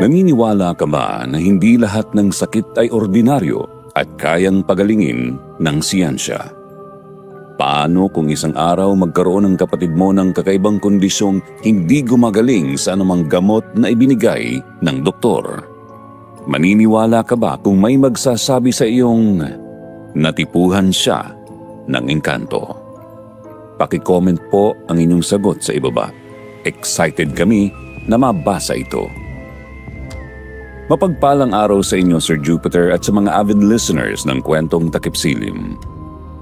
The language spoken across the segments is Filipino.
Naniniwala ka ba na hindi lahat ng sakit ay ordinaryo at kayang pagalingin ng siyensya? Paano kung isang araw magkaroon ng kapatid mo ng kakaibang kondisyong hindi gumagaling sa anumang gamot na ibinigay ng doktor? Maniniwala ka ba kung may magsasabi sa iyong natipuhan siya ng engkanto? Paki-comment po ang inyong sagot sa ibaba. Excited kami na mabasa ito. Mapagpalang araw sa inyo, Sir Jupiter, at sa mga avid listeners ng Kwentong Takip Silim.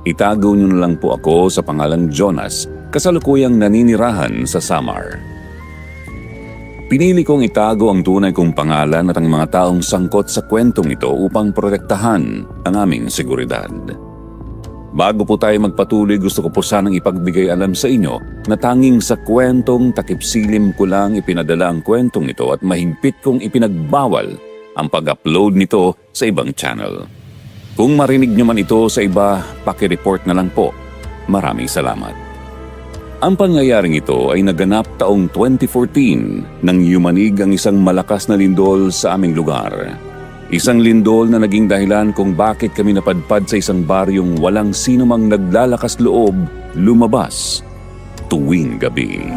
Itago niyo na lang po ako sa pangalang Jonas, kasalukuyang naninirahan sa Samar. Pinili kong itago ang tunay kong pangalan at ang mga taong sangkot sa kwentong ito upang protektahan ang aming seguridad. Bago po tayo magpatuloy, gusto ko po sanang ipagbigay alam sa inyo na tanging sa Kwentong Takip Silim ko lang ipinadala ang kwentong ito at mahigpit kong ipinagbawal ang pag-upload nito sa ibang channel. Kung marinig nyo man ito sa iba, paki-report na lang po. Maraming salamat. Ang pangyayaring ito ay naganap taong 2014 nang yumanig ang isang malakas na lindol sa aming lugar. Isang lindol na naging dahilan kung bakit kami napadpad sa isang baryong walang sino mang naglalakas loob lumabas tuwing gabi.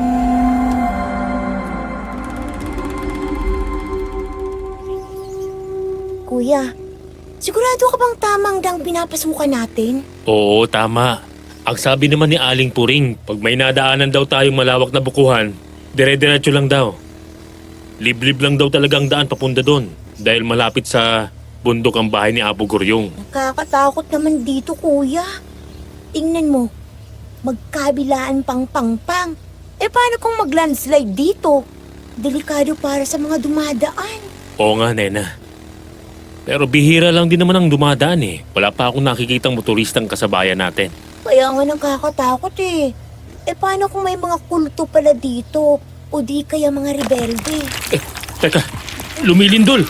Kuya, sigurado ka bang tamang dang pinapasukan natin? Oo, tama. Ang sabi naman ni Aling Puring, pag may nadaanan daw tayong malawak na bukuhan, dire-diretso lang daw. Liblib lang daw talagang daan papunta doon dahil malapit sa bundok ang bahay ni Apo Guryong. Nakakatakot naman dito, kuya. Tingnan mo, magkabilaan pang pang-pang. Paano kung mag-landslide dito? Delikado para sa mga dumadaan. Oo nga, Nena. Pero bihira lang din naman ang dumadaan eh. Wala pa akong nakikitang motoristang kasabayan natin. Kaya nga nakakatakot eh. Paano kung may mga kulto pala dito? O di kaya mga rebelde? Teka, lumilindol!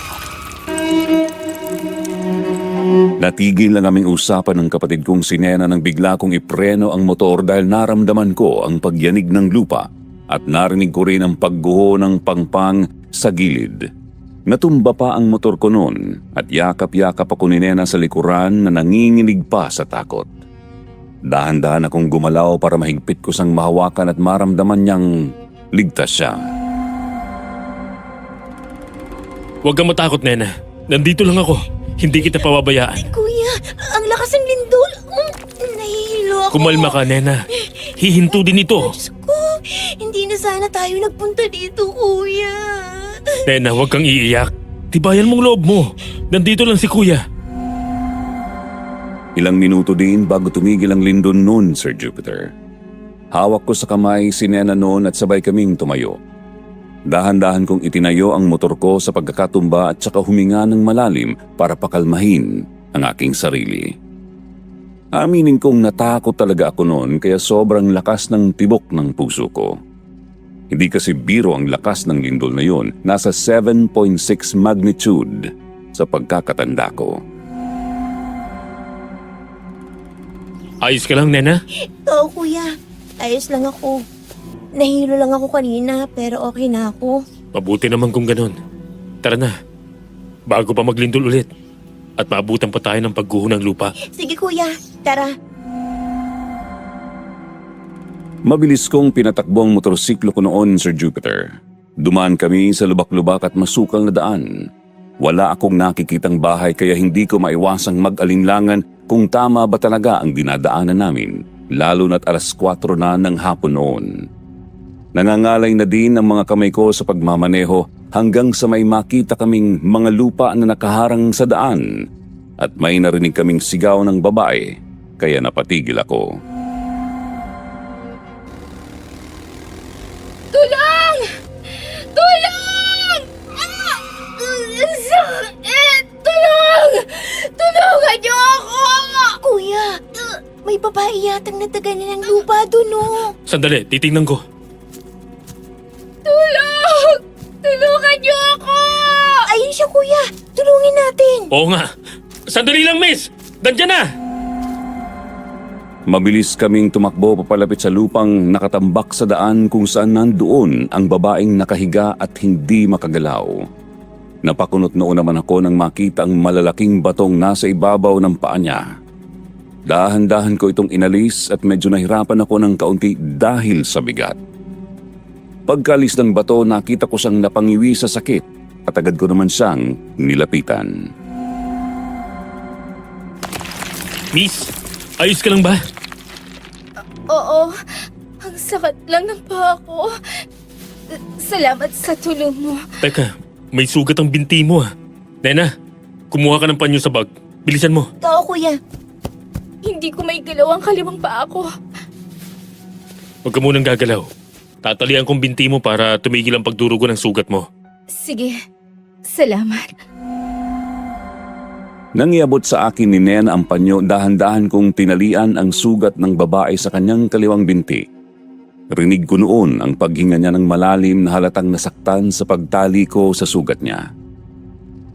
Natigil lang aming usapan ng kapatid kong si Nena nang bigla kong ipreno ang motor dahil naramdaman ko ang pagyanig ng lupa at narinig ko rin ang pagguho ng pangpang sa gilid. Natumba pa ang motor ko noon at yakap-yakap ako ni Nena sa likuran na nanginginig pa sa takot. Dahan-dahan akong gumalaw para mahigpit ko sang mahawakan at maramdaman niyang ligtas siya. Huwag kang matakot, Nena. Nandito lang ako. Hindi kita pababayaan. Kuya, ang lakas ng lindol. Nahihilo ako. Kumalma ka, Nena. Hihinto din ito. Diyos ko, hindi na sana tayo nagpunta dito, kuya. Nena, huwag kang iiyak. Tibayan mong loob mo. Nandito lang si Kuya. Ilang minuto din bago tumigil ang lindol noon, Sir Jupiter. Hawak ko sa kamay si Nena noon at sabay kaming tumayo. Dahan-dahan kong itinayo ang motor ko sa pagkakatumba at saka huminga ng malalim para pakalmahin ang aking sarili. Aminin kong natakot talaga ako noon kaya sobrang lakas ng tibok ng puso ko. Hindi kasi biro ang lakas ng lindol na yon, nasa 7.6 magnitude sa pagkakatanda ko. Ayos ka lang, Nena? Oo, kuya. Ayos lang ako. Nahilo lang ako kanina pero okay na ako. Mabuti naman kung ganun. Tara na. Bago pa maglindol ulit. At maabutan pa tayo ng pagguho ng lupa. Sige, kuya. Tara. Mabilis kong pinatakbo ang motorsiklo ko noon, Sir Jupiter. Dumaan kami sa lubak-lubak at masukal na daan. Wala akong nakikitang bahay kaya hindi ko maiwasang mag-alinlangan kung tama ba talaga ang dinadaanan namin, lalo na't 4:00 na ng hapon noon. Nangangalay na din ang mga kamay ko sa pagmamaneho hanggang sa may makita kaming mga lupa na nakaharang sa daan at may narinig kaming sigaw ng babae kaya napatigil ako. Tulong! Tulong! Ah! Ang sakit! Tulong! Tulungan niyo ako! Kuya, may babae yatang nataganan ng lupa doon, oh. Sandali, titingnan ko. Tulong! Tulungan niyo ako! Ayun siya, kuya. Tulungin natin. Oo nga. Sandali lang, miss! Nandiyan na! Mabilis kaming tumakbo papalapit sa lupang nakatambak sa daan kung saan nandoon ang babaeng nakahiga at hindi makagalaw. Napakunot noon naman ako nang makita ang malalaking batong nasa ibabaw ng paa niya. Dahan-dahan ko itong inalis at medyo nahirapan ako ng kaunti dahil sa bigat. Pagkalis ng bato, nakita ko siyang napangiwi sa sakit at agad ko naman siyang nilapitan. Miss, ayos ka lang ba? Oo, ang sakit lang ng paa ko. Salamat sa tulong mo. Teka, may sugat ang binti mo ah. Nena, kumuha ka ng panyo sa bag. Bilisan mo. Oo, kuya. Hindi ko may galaw ang kaliwang paa ko. Huwag ka munang gagalaw. Tatalian kong binti mo para tumigil ang pagdurugo ng sugat mo. Sige, salamat. Nang iabot sa akin ni Nena ang panyo, dahan-dahan kong tinalian ang sugat ng babae sa kanyang kaliwang binti. Rinig ko noon ang paghinga niya ng malalim na halatang nasaktan sa pagtali ko sa sugat niya.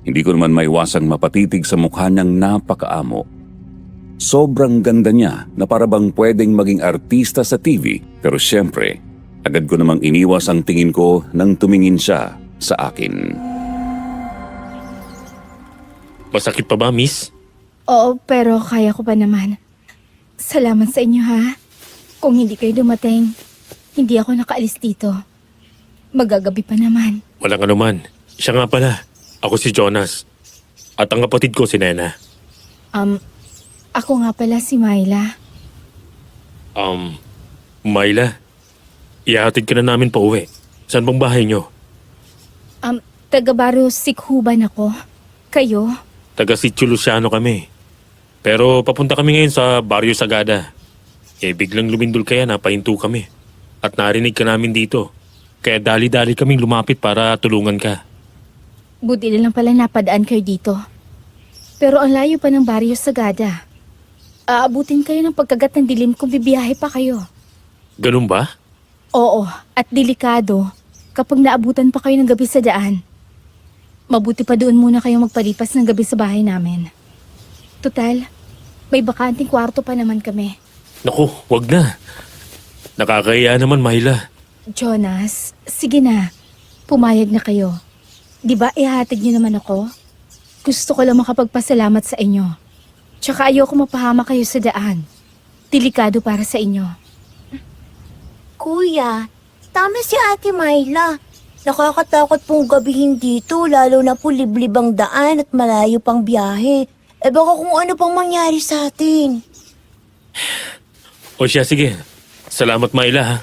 Hindi ko naman maiwasang mapatitig sa mukha niyang napakaamo. Sobrang ganda niya na parabang pwedeng maging artista sa TV, pero syempre, agad ko namang iniwas ang tingin ko nang tumingin siya sa akin. Masakit pa ba, miss? Oo, pero kaya ko pa naman. Salamat sa inyo ha. Kung hindi kayo dumating, hindi ako nakaalis dito. Magagabi pa naman. Walang anuman. Siya nga pala. Ako si Jonas. At ang kapatid ko si Nena. Ako nga pala si Myla. Myla. Ihahatid ka na namin pa uwi. Saan bang bahay nyo? Taga Barrio Sikhuban ako. Kayo? Taga Sitio Luciano kami. Pero papunta kami ngayon sa Barrio Sagada. Biglang lumindol kaya napahinto kami. At narinig ka namin dito. Kaya dali-dali kaming lumapit para tulungan ka. Buti na lang pala napadaan kayo dito. Pero ang layo pa ng Barrio Sagada. Aabutin kayo ng pagkagat ng dilim kung bibiyahe pa kayo. Ganun ba? Oo, at delikado kapag naabutan pa kayo ng gabi sa daan. Mabuti pa doon muna kayo magpalipas ng gabi sa bahay namin. Tutal, may bakanting kwarto pa naman kami. Naku, wag na. Nakakahiya naman, Myla. Jonas, sige na. Pumayag na kayo. Di ba ihatid niyo naman ako? Gusto ko lang makapagpasalamat sa inyo. Tsaka ayoko mapahama kayo sa daan. Delikado para sa inyo. Kuya, tama si Ate Myla. Nakakatakot pong gabihin dito, lalo na po liblib ang daan at malayo pang biyahe. Baka kung ano pang mangyari sa atin. O siya, sige. Salamat, Myla, ha?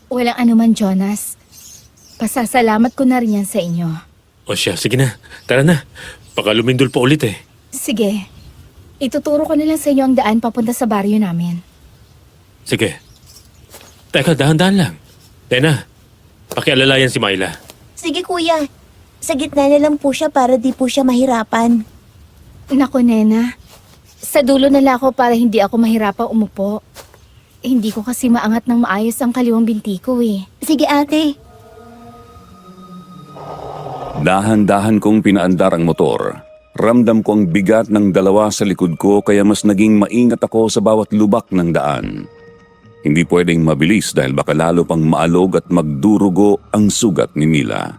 Walang anuman, Jonas. Pasasalamat ko na rin yan sa inyo. O siya, sige na. Tara na. Baka lumindol pa ulit eh. Sige. Ituturo ko na lang sa inyo ang daan papunta sa baryo namin. Sige. Teka, dahan-dahan lang. Nena, pakialalayan si Myla. Sige kuya, sa gitna na lang po siya para di po siya mahirapan. Naku, Nena. Sa dulo na lang ako para hindi ako mahirapang umupo. Hindi ko kasi maangat ng maayos ang kaliwang binti ko eh. Sige ate. Dahan-dahan kong pinaandar ang motor. Ramdam ko ang bigat ng dalawa sa likod ko kaya mas naging maingat ako sa bawat lubak ng daan. Hindi pwedeng mabilis dahil baka lalo pang maalog at magdurugo ang sugat ni Mila.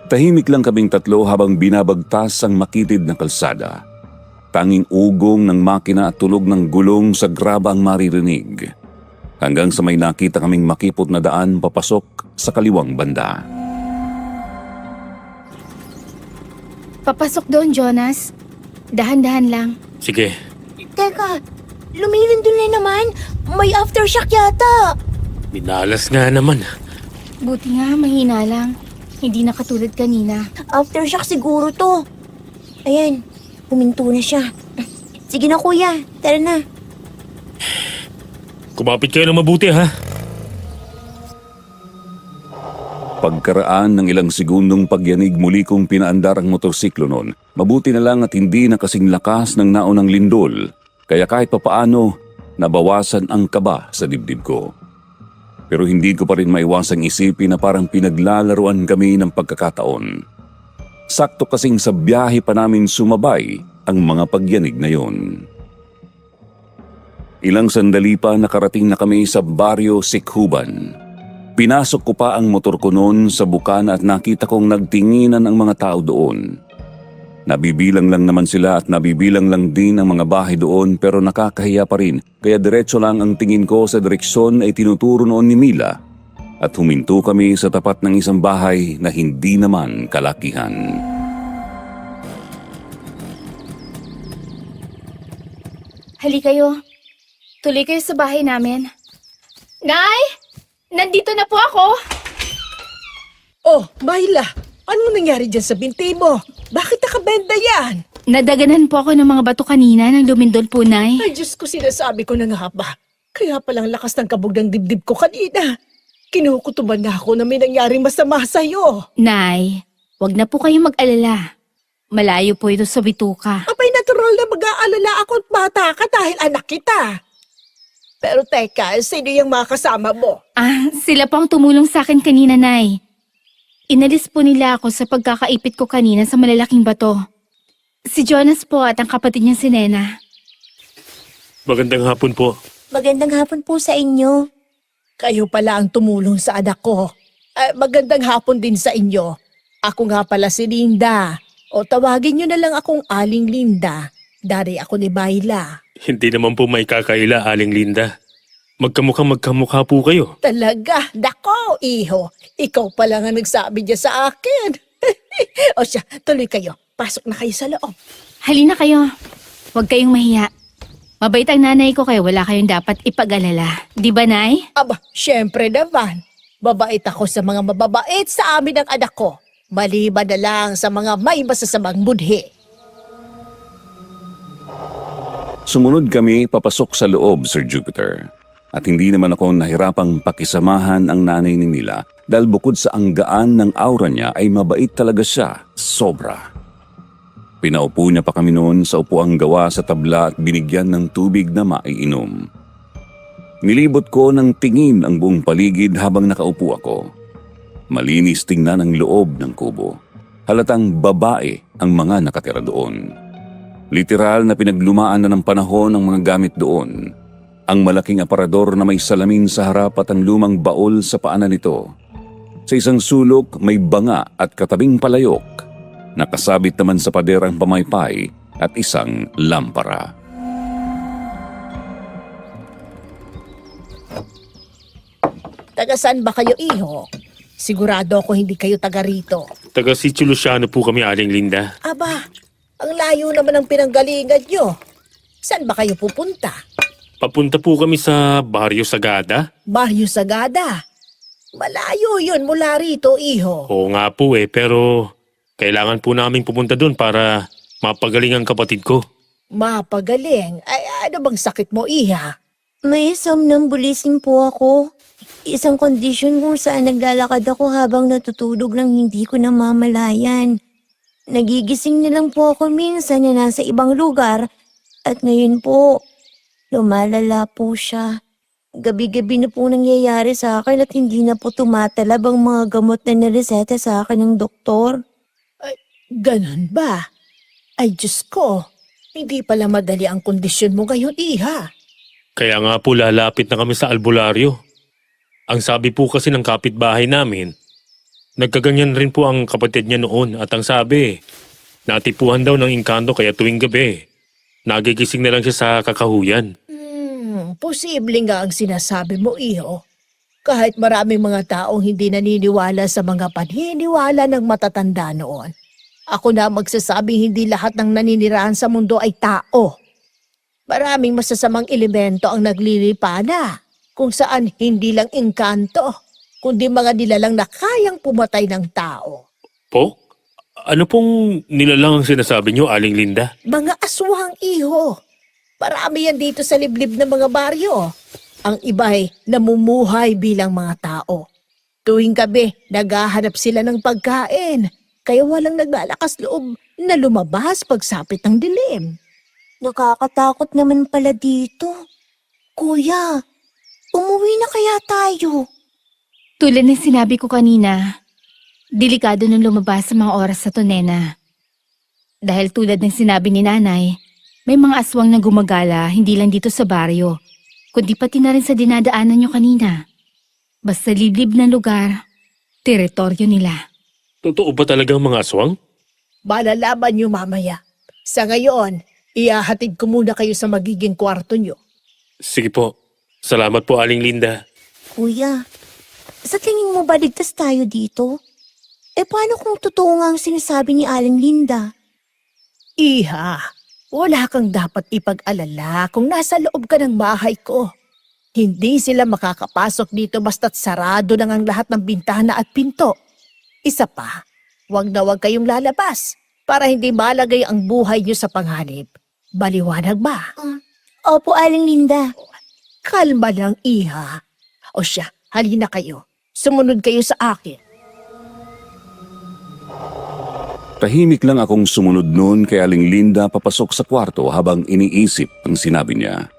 Tahimik lang kaming tatlo habang binabagtas ang makitid na kalsada. Tanging ugong ng makina at tulog ng gulong sa graba ang maririnig. Hanggang sa may nakita kaming makipot na daan papasok sa kaliwang banda. Papasok doon, Jonas. Dahan-dahan lang. Sige. Teka, lumilindol na naman. May aftershock yata. Minalas nga naman. Buti nga, mahina lang. Hindi na katulad kanina. Aftershock siguro to. Ayan, puminto na siya. Sige na kuya, tara na. Kumapit kayo ng mabuti, ha? Pagkaraan ng ilang segundong pagyanig, muli kong pinaandar ang motorsiklo noon. Mabuti na lang at hindi na kasing lakas ng naunang lindol. Kaya kahit papaano, nabawasan ang kaba sa dibdib ko. Pero hindi ko pa rin maiwasang isipin na parang pinaglalaruan kami ng pagkakataon. Sakto kasing sa biyahe pa namin sumabay ang mga pagyanig na yon. Ilang sandali pa nakarating na kami sa Barrio Sikhuban. Ipinasok ko pa ang motor ko noon sa bukana at nakita kong nagtinginan ang mga tao doon. Nabibilang lang naman sila at nabibilang lang din ang mga bahay doon pero nakakahiya pa rin. Kaya diretso lang ang tingin ko sa direksyon ay tinuturo noon ni Mila at huminto kami sa tapat ng isang bahay na hindi naman kalakihan. Hali kayo. Tuloy kayo sa bahay namin. Nay! Nandito na po ako! Oh, Myla, anong nangyari dyan sa binti mo? Bakit nakabenda yan? Nadaganan po ako ng mga bato kanina nang lumindol po, Nay. Ay, Diyos ko, sinasabi ko na nga ba? Kaya palang lakas ng kabog ng dibdib ko kanina. Kinukutuban na ako na may nangyaring masama sa'yo. Nay, wag na po kayong mag-alala. Malayo po ito sa bituka. Abay, natural na mag-aalala ako at bata ka dahil anak kita. Pero teka, sino yung mga kasama mo? Sila po ang tumulong sa akin kanina, Nay. Inalis po nila ako sa pagkakaipit ko kanina sa malalaking bato. Si Jonas po at ang kapatid niya si Nena. Magandang hapon po. Magandang hapon po sa inyo. Kayo pala ang tumulong sa anak ko. Magandang hapon din sa inyo. Ako nga pala si Linda. O tawagin niyo na lang akong Aling Linda. Dari ako ni Myla. Hindi naman po may kakaila, Aling Linda. Magkamukha po kayo. Talaga? Dako, iho. Ikaw pala nga nagsabi niya sa akin. O siya, tuloy kayo. Pasok na kayo sa loob. Halina kayo. Huwag kayong mahiya. Mabait ang nanay ko kaya wala kayong dapat ipag-alala. Di ba, Nay? Aba, syempre naman. Babait ako sa mga mababait sa amin ng anak ko. Maliban na lang sa mga may masasamang budhi. Sumunod kami papasok sa loob, Sir Jupiter. At hindi naman ako nahirapang pakisamahan ang nanay ni Mila dahil bukod sa ang gaan ng aura niya ay mabait talaga siya, sobra. Pinaupo niya pa kami noon sa upuang gawa sa tabla at binigyan ng tubig na maiinom. Nilibot ko ng tingin ang buong paligid habang nakaupo ako. Malinis tingnan ang loob ng kubo. Halatang babae ang mga nakatira doon. Literal na pinaglumaan na ng panahon ang mga gamit doon. Ang malaking aparador na may salamin sa harap at ang lumang baol sa paanan nito. Sa isang sulok may banga at katabing palayok. Nakasabit naman sa pader ang pamaypay at isang lampara. Taga saan ba kayo, iho? Sigurado ako hindi kayo taga rito. Taga Sitio Luciano po kami, Aling Linda. Aba, ang layo naman ng pinanggalingan nyo. Saan ba kayo pupunta? Papunta po kami sa Barrio Sagada. Barrio Sagada. Malayo yun mula rito, iho. Oo nga po pero kailangan po naming pupunta doon para mapagaling ang kapatid ko. Mapagaling. Ay, ano bang sakit mo, iha? May somnambulism po ako. Isang kondisyon kung saan naglalakad ako habang natutulog lang hindi ko namamalayan. Nagigising na lang po ako minsan na nasa ibang lugar at ngayon po, lumalala po siya. Gabi-gabi na po nangyayari sa akin at hindi na po tumatalab ang mga gamot na nireseta sa akin ng doktor. Ganun ba? Ay, Diyos ko. Hindi pala madali ang kondisyon mo ngayon, iha. Kaya nga po lalapit na kami sa albularyo. Ang sabi po kasi ng kapitbahay namin, nagkaganyan rin po ang kapatid niya noon at ang sabi, natipuhan daw ng engkanto kaya tuwing gabi, nagigising na lang siya sa kakahuyan. Posible nga ang sinasabi mo, iho. Kahit maraming mga taong hindi naniniwala sa mga paniniwala ng matatanda noon. Ako na magsasabing hindi lahat ng naninirahan sa mundo ay tao. Maraming masasamang elemento ang naglilipana. Kung saan hindi lang engkanto, kundi mga nilalang na kayang pumatay ng tao. Po? Ano pong nilalang ang sinasabi niyo, Aling Linda? Mga aswang, iho. Marami yan dito sa liblib ng mga baryo. Ang iba'y namumuhay bilang mga tao. Tuwing gabi, naghahanap sila ng pagkain. Kaya walang naglalakas loob na lumabas pagsapit ng dilim. Nakakatakot naman pala dito. Kuya, umuwi na kaya tayo? Tulad ng sinabi ko kanina, delikado nung lumabas sa mga oras sa Nena. Dahil tulad ng sinabi ni Nanay, may mga aswang na gumagala hindi lang dito sa baryo, kundi pati na rin sa dinadaanan nyo kanina. Basta liblib na lugar, teritoryo nila. Totoo ba talagang mga aswang? Malalaman niyo mamaya. Sa ngayon, ihahatid ko muna kayo sa magiging kwarto niyo. Sige po. Salamat po, Aling Linda. Kuya, sa tingin mo ba ligtas tayo dito? Paano kung totoo nga ang sinasabi ni Aling Linda? Iha, wala kang dapat ipag-alala kung nasa loob ka ng bahay ko. Hindi sila makakapasok dito basta't sarado lang ang lahat ng bintana at pinto. Isa pa, wag na wag kayong lalabas para hindi malagay ang buhay niyo sa panganib. Baliwanag ba? Opo, Aling Linda. Kalma lang, Iha. O siya, halina kayo. Sumunod kayo sa akin. Tahimik lang akong sumunod noon kay Aling Linda papasok sa kwarto habang iniisip ang sinabi niya.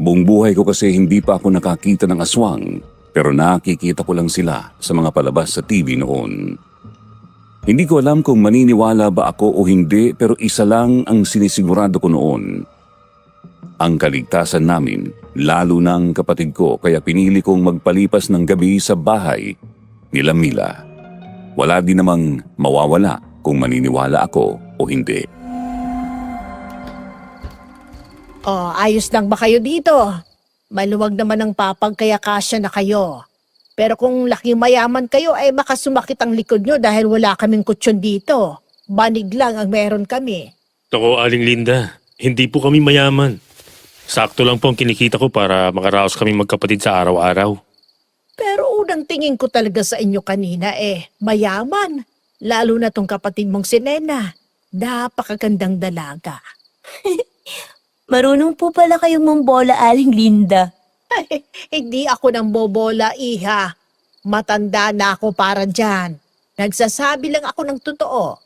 Buong buhay ko kasi hindi pa ako nakakita ng aswang, pero nakikita ko lang sila sa mga palabas sa TV noon. Hindi ko alam kung maniniwala ba ako o hindi, pero isa lang ang sinisigurado ko noon. Ang kaligtasan namin, lalo ng kapatid ko, kaya pinili kong magpalipas ng gabi sa bahay nila Mila. Wala din namang mawawala kung maniniwala ako o hindi. Oh, ayos lang ba kayo dito? Maluwag naman ang papag kaya kasya na kayo. Pero kung laking mayaman kayo ay makasumakit ang likod nyo dahil wala kaming kutsyon dito. Banig lang ang meron kami. Ako, Aling Linda, hindi po kami mayaman. Sakto lang po ang kinikita ko para makaraos kami magkapatid sa araw-araw. Pero unang tingin ko talaga sa inyo kanina mayaman. Lalo na tong kapatid mong si Nena. Napakagandang dalaga. Marunong po pala kayong mambola, Aling Linda. Hindi ako nang bobola, Iha. Matanda na ako para dyan. Nagsasabi lang ako ng totoo.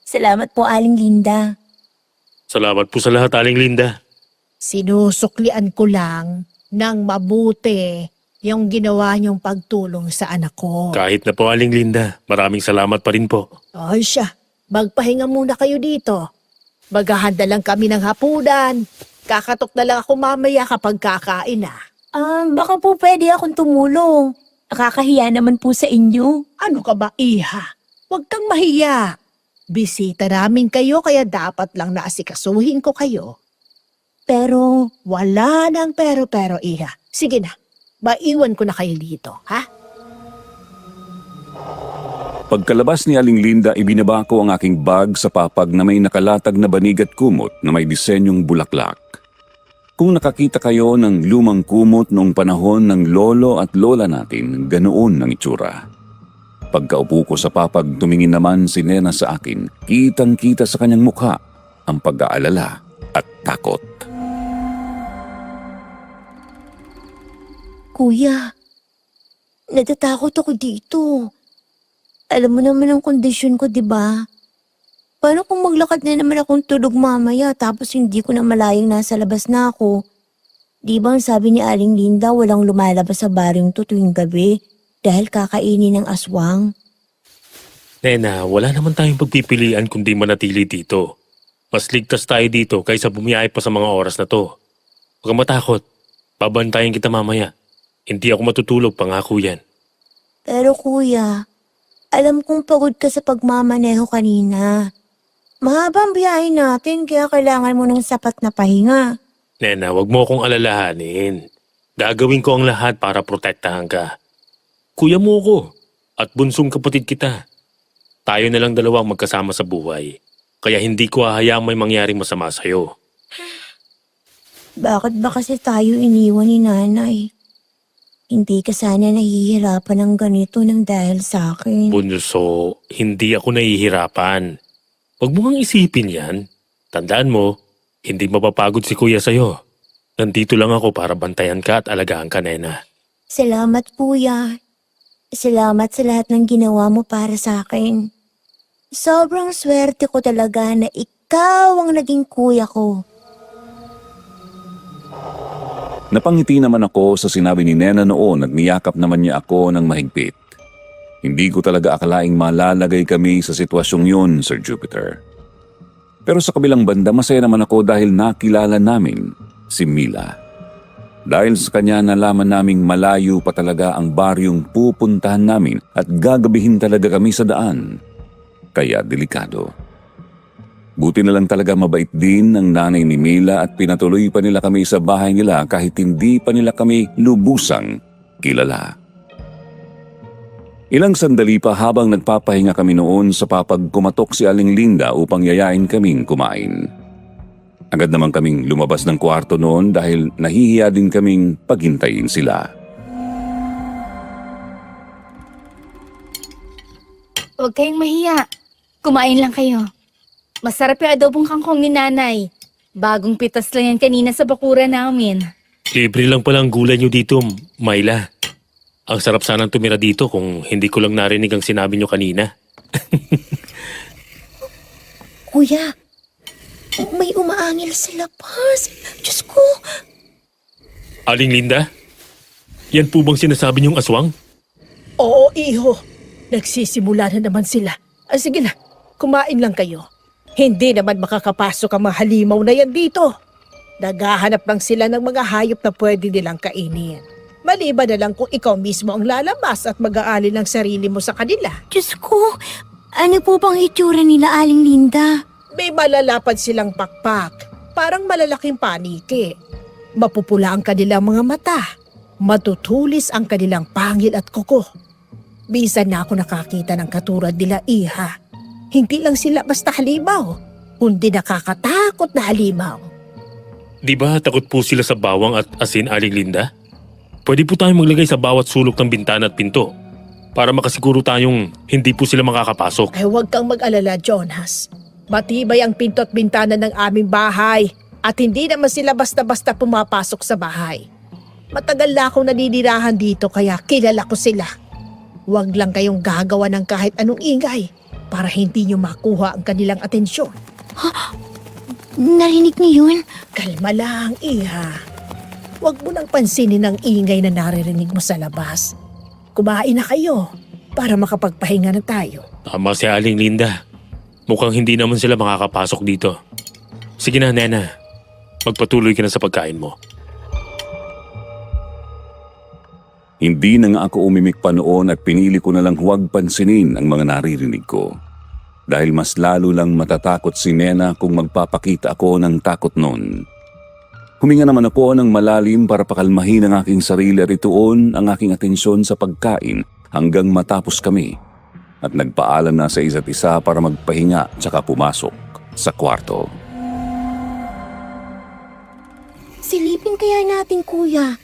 Salamat po, Aling Linda. Salamat po sa lahat, Aling Linda. Sinusuklian ko lang ng mabuti yung ginawa niyong pagtulong sa anak ko. Kahit na po, Aling Linda, maraming salamat pa rin po. Ay siya, magpahinga muna kayo dito. Maghahanda lang kami ng hapunan. Kakatok na lang ako mamaya kapag kakain na. Baka po pwede akong tumulong. Nakakahiya naman po sa inyo. Ano ka ba, Iha? Huwag kang mahiya. Bisita namin kayo kaya dapat lang naasikasuhin ko kayo. Pero, Wala nang pero, Iha. Sige na, maiwan ko na kayo dito, ha? Pagkalabas ni Aling Linda, ibinaba ko ang aking bag sa papag na may nakalatag na banig at kumot na may disenyong bulaklak. Kung nakakita kayo ng lumang kumot noong panahon ng lolo at lola natin, ganoon ang itsura. Pagkaupo ko sa papag, tumingin naman si Nena sa akin. Kitang-kita sa kanyang mukha ang pag-aalala at takot. Kuya, natatakot ako dito. Alam mo naman ang kondisyon ko, di ba? Paano kung maglakad na naman akong tulog mamaya tapos hindi ko na malayang nasa labas na ako? Di ba ang sabi ni Aling Linda walang lumalabas sa baring to tuwing gabi dahil kakainin ng aswang? Nena, wala naman tayong pagpipilian kundi manatili dito. Mas ligtas tayo dito kaysa bumiyahe pa sa mga oras na to. Huwag kang matakot. Babantayan kita mamaya. Hindi ako matutulog, pangako yan. Pero kuya, alam kong pagod ka sa pagmamaneho kanina. Mahaba ang biyahe natin kaya kailangan mo ng sapat na pahinga. Nena, wag mo akong alalahanin. Gagawin ko ang lahat para protektahan ka. Kuya mo ko at bunsong kapatid kita. Tayo na lang dalawang magkasama sa buhay. Kaya hindi ko hahayaang may mangyaring masama sa'yo. Bakit ba kasi tayo iniwan ni nanay? Hindi ka sana nahihirapan ng ganito nang dahil sa akin. Bunso, hindi ako nahihirapan. Huwag mo ngang isipin yan. Tandaan mo, hindi mapapagod si kuya sa'yo. Nandito lang ako para bantayan ka at alagaan ka, Nena. Salamat kuya. Salamat sa lahat ng ginawa mo para sa akin. Sobrang swerte ko talaga na ikaw ang naging kuya ko. Napangiti naman ako sa sinabi ni Nena noon at niyakap naman niya ako ng mahigpit. Hindi ko talaga akalaing malalagay kami sa sitwasyong yun, Sir Jupiter. Pero sa kabilang banda, masaya naman ako dahil nakilala namin si Mila. Dahil sa kanya nalaman naming malayo pa talaga ang baryong pupuntahan namin at gagabihin talaga kami sa daan. Kaya delikado. Buti na lang talaga mabait din ng nanay ni Mila at pinatuloy pa nila kami sa bahay nila kahit hindi pa nila kami lubusang kilala. Ilang sandali pa habang nagpapahinga kami noon sa papagkumatok si Aling Linda upang yayain kaming kumain. Agad naman kaming lumabas ng kwarto noon dahil nahihiya din kaming paghintayin sila. Huwag kayong mahiya. Kumain lang kayo. Masarap yung adobong kangkong ni nanay. Bagong pitas lang yan kanina sa bakuran namin. Libre lang palang gulay nyo dito, Myla. Ang sarap sanang tumira dito kung hindi ko lang narinig ang sinabi nyo kanina. Kuya, may umaangil sa labas. Diyos ko. Aling Linda? Yan po bang sinasabi niyong aswang? Oo, iho. Nagsisimula na naman sila. Sige na, kumain lang kayo. Hindi naman makakapasok ang mga halimaw na yan dito. Naghahanap lang sila ng mga hayop na pwede nilang kainin. Maliban na lang kung ikaw mismo ang lalabas at mag-aali ng sarili mo sa kanila. Diyos ko. Ano po bang itsura nila, Aling Linda? May malalapad silang pakpak, parang malalaking paniki. Mapupula ang kanilang mga mata. Matutulis ang kanilang pangil at kuko. Bisan na ako nakakita ng katulad nila, iha. Hindi lang sila basta halimaw, kundi nakakatakot na halimaw. Di ba takot po sila sa bawang at asin, Aling Linda? Pwede po tayong maglagay sa bawat sulok ng bintana at pinto para makasiguro tayong hindi po sila makakapasok. Ay huwag kang mag-alala, Jonas. Matibay ang pinto at bintana ng aming bahay at hindi naman sila basta-basta pumapasok sa bahay. Matagal na akong naninirahan dito kaya kilala ko sila. Huwag lang kayong gagawa ng kahit anong ingay para hindi nyo makuha ang kanilang atensyon. Narinig niyo yun? Kalma lang, iha. Huwag mo nang pansinin ang ingay na naririnig mo sa labas. Kumain na kayo para makapagpahinga na tayo. Tama si Aling Linda. Mukhang hindi naman sila makakapasok dito. Sige na, Nena. Magpatuloy ka na sa pagkain mo. Hindi na nga ako umimik pa noon at pinili ko na lang huwag pansinin ang mga naririnig ko. Dahil mas lalo lang matatakot si Nena kung magpapakita ako ng takot noon. Huminga naman ako ng malalim para pakalmahin ang aking sarili at ituon ang aking atensyon sa pagkain hanggang matapos kami. At nagpaalam na sa isa't isa para magpahinga tsaka pumasok sa kwarto. Silipin kaya natin, kuya.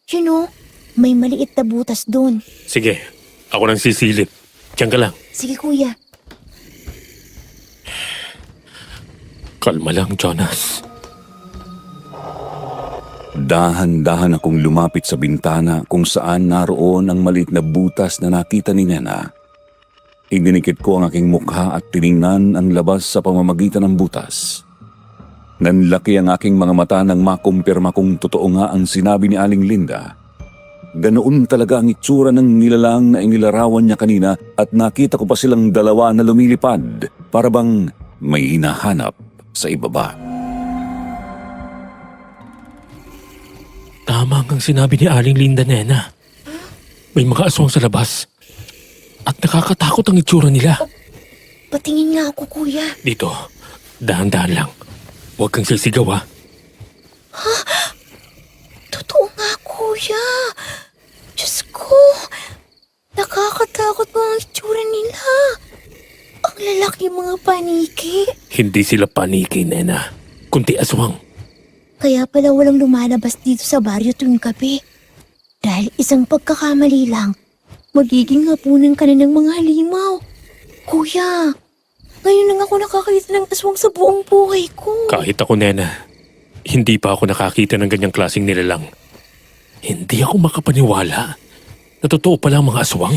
You know, may maliit na butas doon. Sige, ako nang sisilip. Diyan ka lang. Sige, kuya. Kalma lang, Jonas. Dahan-dahan akong lumapit sa bintana kung saan naroon ang maliit na butas na nakita ni Nena. Idinikit ko ang aking mukha at tiningnan ang labas sa pamamagitan ng butas. Nanlaki ang aking mga mata nang makumpirma kung totoo nga ang sinabi ni Aling Linda. Ganoon talaga ang itsura ng nilalang na inilarawan niya kanina at nakita ko pa silang dalawa na lumilipad para bang may hinahanap sa ibaba. Tama ang sinabi ni Aling Linda, Nena. May mga aswang sa labas. At nakakatakot ang itsura nila. Patingin nga ako, kuya. Dito, dahan-dahan lang. Huwag kang sisigaw, ha? Totoo nga, kuya. Diyos ko. Nakakatakot mga itsura nila. Ang lalaki mga paniki. Hindi sila paniki, Nena. Kunti aswang. Kaya pala walang lumalabas dito sa baryo tuwing gabi. Dahil isang pagkakamali lang, magiging hapunan ka na ng mga halimaw. Kuya, ngayon lang ako nakakita ng aswang sa buong buhay ko. Kahit ako, Nena, hindi pa ako nakakita ng ganyang klaseng nilalang. Hindi ako makapaniwala na totoo pala ang mga aswang.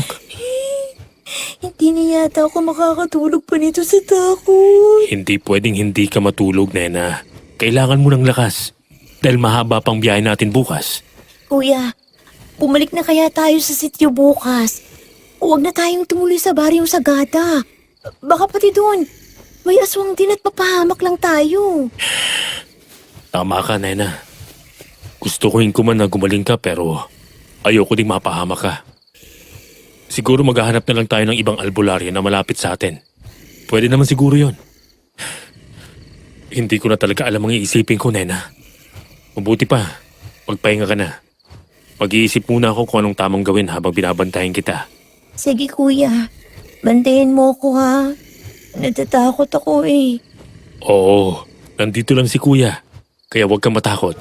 Hindi na yata ako makakatulog pa nito sa takot. Hindi pwedeng hindi ka matulog, Nena. Kailangan mo ng lakas dahil mahaba pang biyahe natin bukas. Kuya, bumalik na kaya tayo sa sityo bukas. Huwag na tayong tumuloy sa baryong Sagada. Baka pati doon, may aswang din at papahamak lang tayo. Tama ka, Nena. Gusto ko ko man na gumaling ka pero ayoko ding mapahama ka. Siguro maghahanap na lang tayo ng ibang albularyo na malapit sa atin. Pwede naman siguro yon. Hindi ko na talaga alam ang iisipin ko, Nena. Mabuti pa, magpahinga ka na. Mag-iisip muna ako kung anong tamang gawin habang binabantayan kita. Sige kuya, bantayan mo ko ha. Natatakot ako eh. Oo, nandito lang si Kuya. Kaya huwag kang matakot.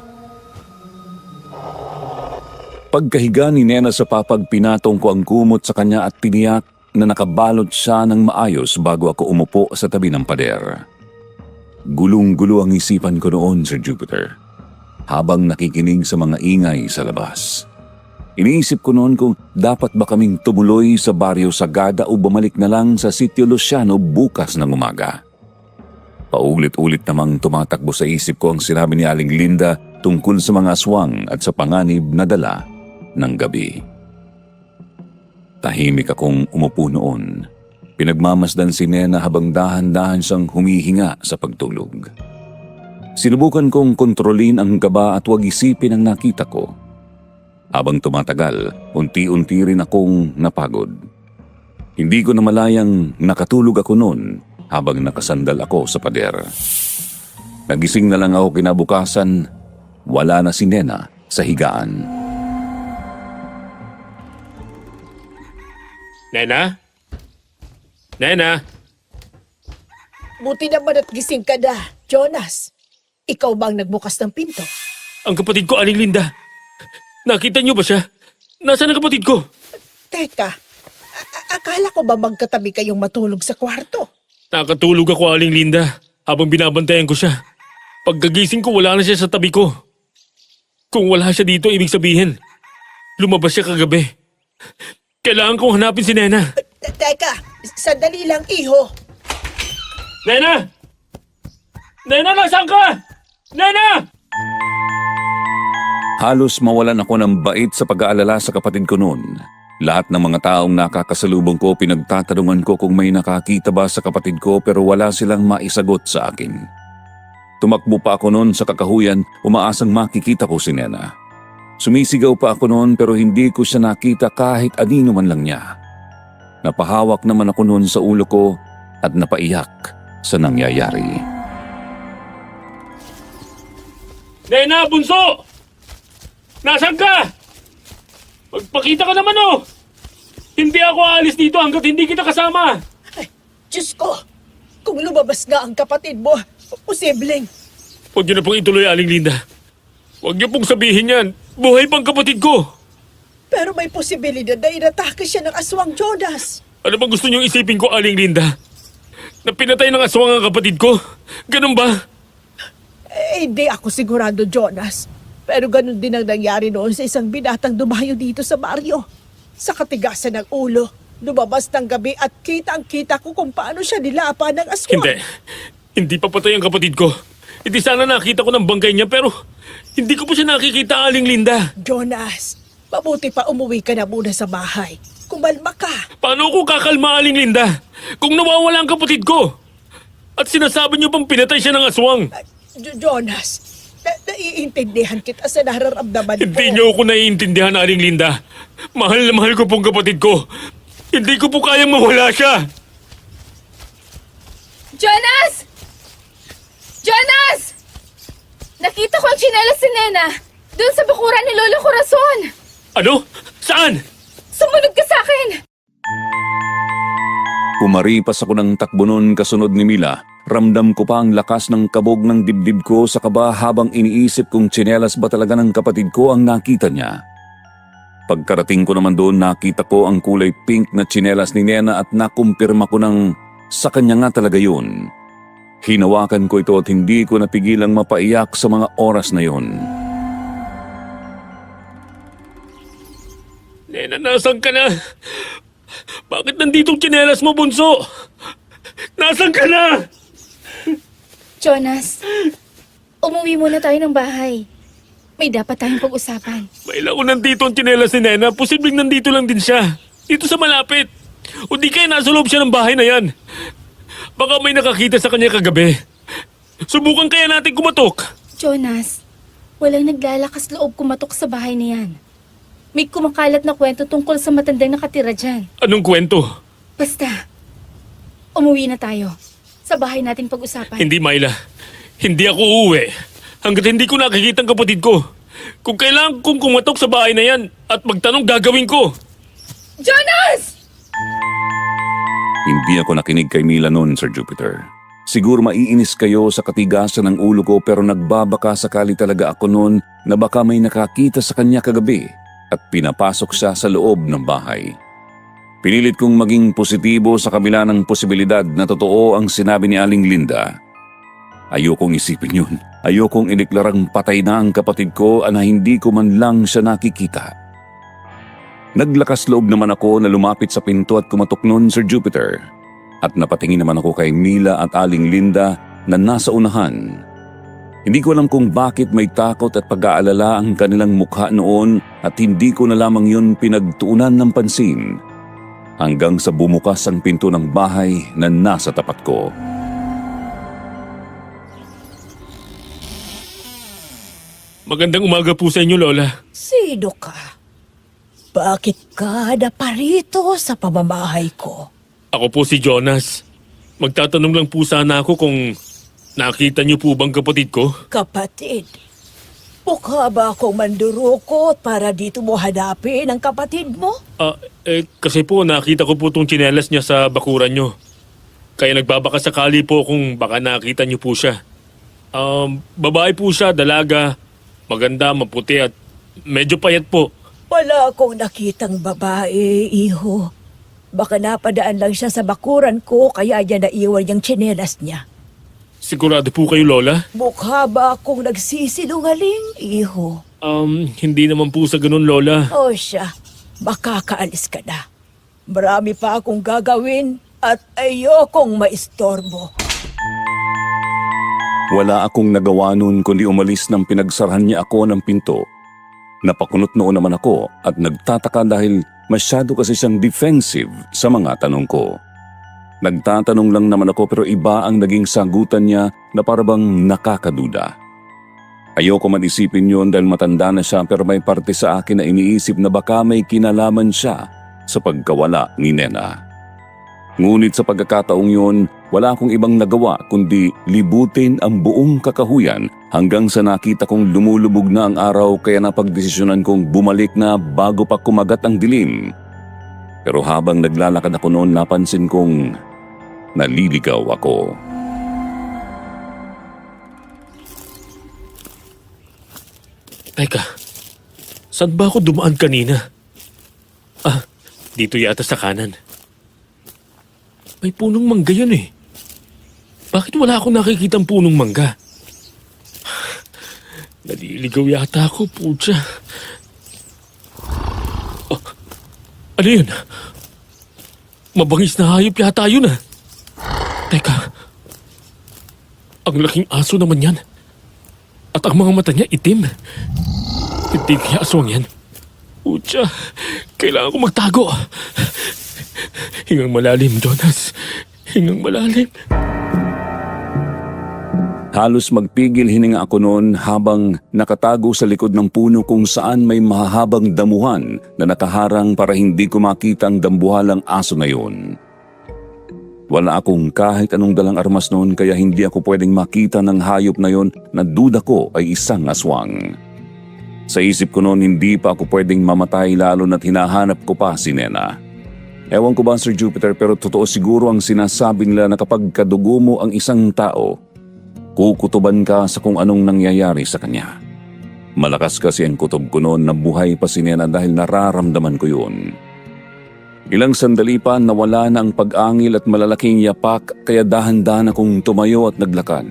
Pagkahiga ni Nena sa papag, pinatong ko ang kumot sa kanya at tiniyak na nakabalot siya ng maayos bago ako umupo sa tabi ng pader. Gulong-gulo ang isipan ko noon, Sir Jupiter, habang nakikinig sa mga ingay sa labas. Iniisip ko noon kung dapat ba kaming tumuloy sa Baryo Sagada o bumalik na lang sa Sitio Luciano bukas ng umaga. Paulit-ulit namang tumatakbo sa isip ko ang sinabi ni Aling Linda tungkol sa mga aswang at sa panganib na dala ng gabi. Tahimik akong umupo noon. Pinagmamasdan si Nena habang dahan-dahan siyang humihinga sa pagtulog. Sinubukan kong kontrolin ang kaba at huwag isipin ang nakita ko. Habang tumatagal, unti-unti rin akong napagod. Hindi ko namalayang nakatulog ako noon habang nakasandal ako sa pader. Nagising na lang ako kinabukasan, wala na si Nena sa higaan. Nena? Nena? Buti naman at gising ka na, Jonas. Ikaw bang nagbukas ng pinto? Ang kapatid ko, Aling Linda. Nakita niyo ba siya? Nasaan ang kapatid ko? Teka, akala ko ba magkatabi kayong matulog sa kwarto? Nakatulog ako, Aling Linda, habang binabantayan ko siya. Pagkagising ko, wala na siya sa tabi ko. Kung wala siya dito, ibig sabihin, lumabas siya kagabi. Kailangan kong hanapin si Nena. Teka, sandali lang, iho. Nena! Nena, nasaan ka? Nena! Halos mawalan ako ng bait sa pag-aalala sa kapatid ko noon. Lahat ng mga taong nakakasalubong ko, pinagtatanungan ko kung may nakakita ba sa kapatid ko pero wala silang maisagot sa akin. Tumakbo pa ako noon sa kakahuyan, umaasang makikita ko si Nena. Sumisigaw pa ako noon pero hindi ko siya nakita kahit anino man lang niya. Napahawak naman ako noon sa ulo ko at napaiyak sa nangyayari. Nena, bunso! Nasaan ka? Magpakita ka naman, oh! Hindi ako aalis dito hanggat hindi kita kasama. Ay, Diyos ko, kung lumabas nga ang kapatid mo, posibleng. Huwag niyo na pong ituloy, Aling Linda. Huwag niyo pong sabihin yan. Buhay pang kapatid ko. Pero may posibilidad na inatake siya ng aswang, Jonas. Ano bang gusto niyong isipin ko, Aling Linda? Na pinatay ng aswang ang kapatid ko? Ganun ba? Hindi ako sigurado, Jonas. Pero ganun din ang nangyari noon sa isang binatang dumayo dito sa baryo. Sa katigasan ng ulo, lumabas ng gabi at kitang-kita ko kung paano siya nilapa ng aswang. Hindi. Hindi pa patay ang kapatid ko. Hindi sana nakita ko ng bangkay niya pero hindi ko pa siya nakikita, Aling Linda. Jonas, mabuti pa umuwi ka na muna sa bahay. Kumalma ka. Paano ako kakalma, Aling Linda? Kung nawawala ang kapatid ko? At sinasabi niyo pang pinatay siya ng aswang. Jonas, naiintindihan kita sa nararamdaman ko. Hindi niyo ako naiintindihan, Aling Linda. Mahal na mahal ko pong kapatid ko. Hindi ko po kayang mawala siya. Jonas! Jonas! Nakita ko ang tsinelas si Nena. Doon sa bakuran ni Lolo Corazon. Ano? Saan? Sumunod ka sa akin! Pumaripas ako ng takbo noon kasunod ni Mila. Ramdam ko pa ang lakas ng kabog ng dibdib ko sa kaba habang iniisip kung tsinelas ba talaga ng kapatid ko ang nakita niya. Pagkarating ko naman doon, nakita ko ang kulay pink na tsinelas ni Nena at nakumpirma ko ng sa kanya nga talaga yun. Hinawakan ko ito at hindi ko napigilang mapaiyak sa mga oras na yun. Nena, nasan ka na? Bakit nanditong tsinelas mo, bunso? Nasan ka na? Jonas, umuwi muna tayo ng bahay. May dapat tayong pag-usapan. May ko nandito ang tsinelas ni Nena. Posibleng nandito lang din siya. Dito sa malapit. O di kaya nasa loob siya ng bahay na yan. Baka may nakakita sa kanya kagabi. Subukan kaya natin kumatok. Jonas, Walang naglalakas loob kumatok sa bahay na yan. May kumakalat na kwento tungkol sa matandang nakatira dyan. Anong kwento? Basta, umuwi na tayo. Sa bahay natin pag-usapan. Hindi, Myla. Hindi ako uuwi. Hanggat hindi ko nakikita ang kapatid ko. Kung kailangan kong kumatok sa bahay na yan at magtanong, gagawin ko. Jonas! Hindi ako nakinig kay Mila noon, Sir Jupiter. Siguro maiinis kayo sa katigasan ng ulo ko pero nagbabaka sakali talaga ako noon na baka may nakakita sa kanya kagabi at pinapasok siya sa loob ng bahay. Pinilit kong maging positibo sa kabila ng posibilidad na totoo ang sinabi ni Aling Linda. Ayokong isipin yun. Ayokong ideklarang patay na ang kapatid ko na hindi ko man lang siya nakikita. Naglakas loob naman ako na lumapit sa pinto at kumatok noon, Sir Jupiter. At napatingin naman ako kay Mila at Aling Linda na nasa unahan. Hindi ko alam kung bakit may takot at pag-aalala ang kanilang mukha noon at hindi ko na lamang yun pinagtuunan ng pansin. Hanggang sa bumukas ang pinto ng bahay na nasa tapat ko. Magandang umaga po sa inyo, Lola. Sino ka? Bakit ka naparito sa pamamahay ko? Ako po si Jonas. Magtatanong lang po sana ako kung nakita niyo po bang kapatid ko? Kapatid? Mukha ba akong mandurukot para dito mo hanapin ang kapatid mo? Kasi po nakita ko po itong tsinelas niya sa bakuran niyo. Kaya nagbabaka sakali po kung baka nakita niyo po siya. Babae po siya, dalaga, maganda, maputi at medyo payat po. Wala akong nakitang babae, iho. Baka napadaan lang siya sa bakuran ko kaya niya naiwan yung tsinelas niya. Sigurado po kayo, Lola? Mukha ba akong nagsisinungaling, iho? Hindi naman po sa ganun, Lola. O siya, makakaalis ka na. Marami pa akong gagawin at ayokong maistorbo. Wala akong nagawa noon kundi umalis nang pinagsarahan niya ako ng pinto. Napakunot noon naman ako at nagtataka dahil masyado kasi siyang defensive sa mga tanong ko. Nagtatanong lang naman ako pero iba ang naging sagutan niya na parabang nakakaduda. Ayoko man isipin yun dahil matanda na siya pero may parte sa akin na iniisip na baka may kinalaman siya sa pagkawala ni Nena. Ngunit sa pagkakataong yun, wala akong ibang nagawa kundi libutin ang buong kakahuyan hanggang sa nakita kong lumulubog na ang araw kaya napagdesisyonan kong bumalik na bago pa kumagat ang dilim. Pero habang naglalakad ako noon, napansin kong naliligaw ako. Teka, saan ba ako dumaan kanina? Dito yata sa kanan. May punong mangga yun eh. Bakit wala akong nakikitang punong mangga? Naliligaw yata ako, putya. Ano yun? Mabangis na hayop yata yun ah. Teka, ang laking aso naman yan. At ang mga mata niya itim. Hindi kaya aswang yan. Putya, kailangan ko magtago. Hingang malalim, Jonas. Hingang malalim. Halos magpigil hininga ako noon habang nakatago sa likod ng puno kung saan may mahahabang damuhan na nakaharang para hindi ko makita ang dambuhalang aso na yun. Wala akong kahit anong dalang armas noon kaya hindi ako pwedeng makita ng hayop na yon na duda ko ay isang aswang. Sa isip ko noon hindi pa ako pwedeng mamatay lalo na't hinahanap ko pa si Nena. Ewan ko ba, Sir Jupiter, pero totoo siguro ang sinasabi nila na kapag kadugo mo ang isang tao, kukutuban ka sa kung anong nangyayari sa kanya. Malakas kasi ang kutob ko noon na buhay pa si Nena dahil nararamdaman ko yun. Ilang sandali pa nawala na ang pag-angil at malalaking yapak kaya dahan-dahan akong tumayo at naglakad.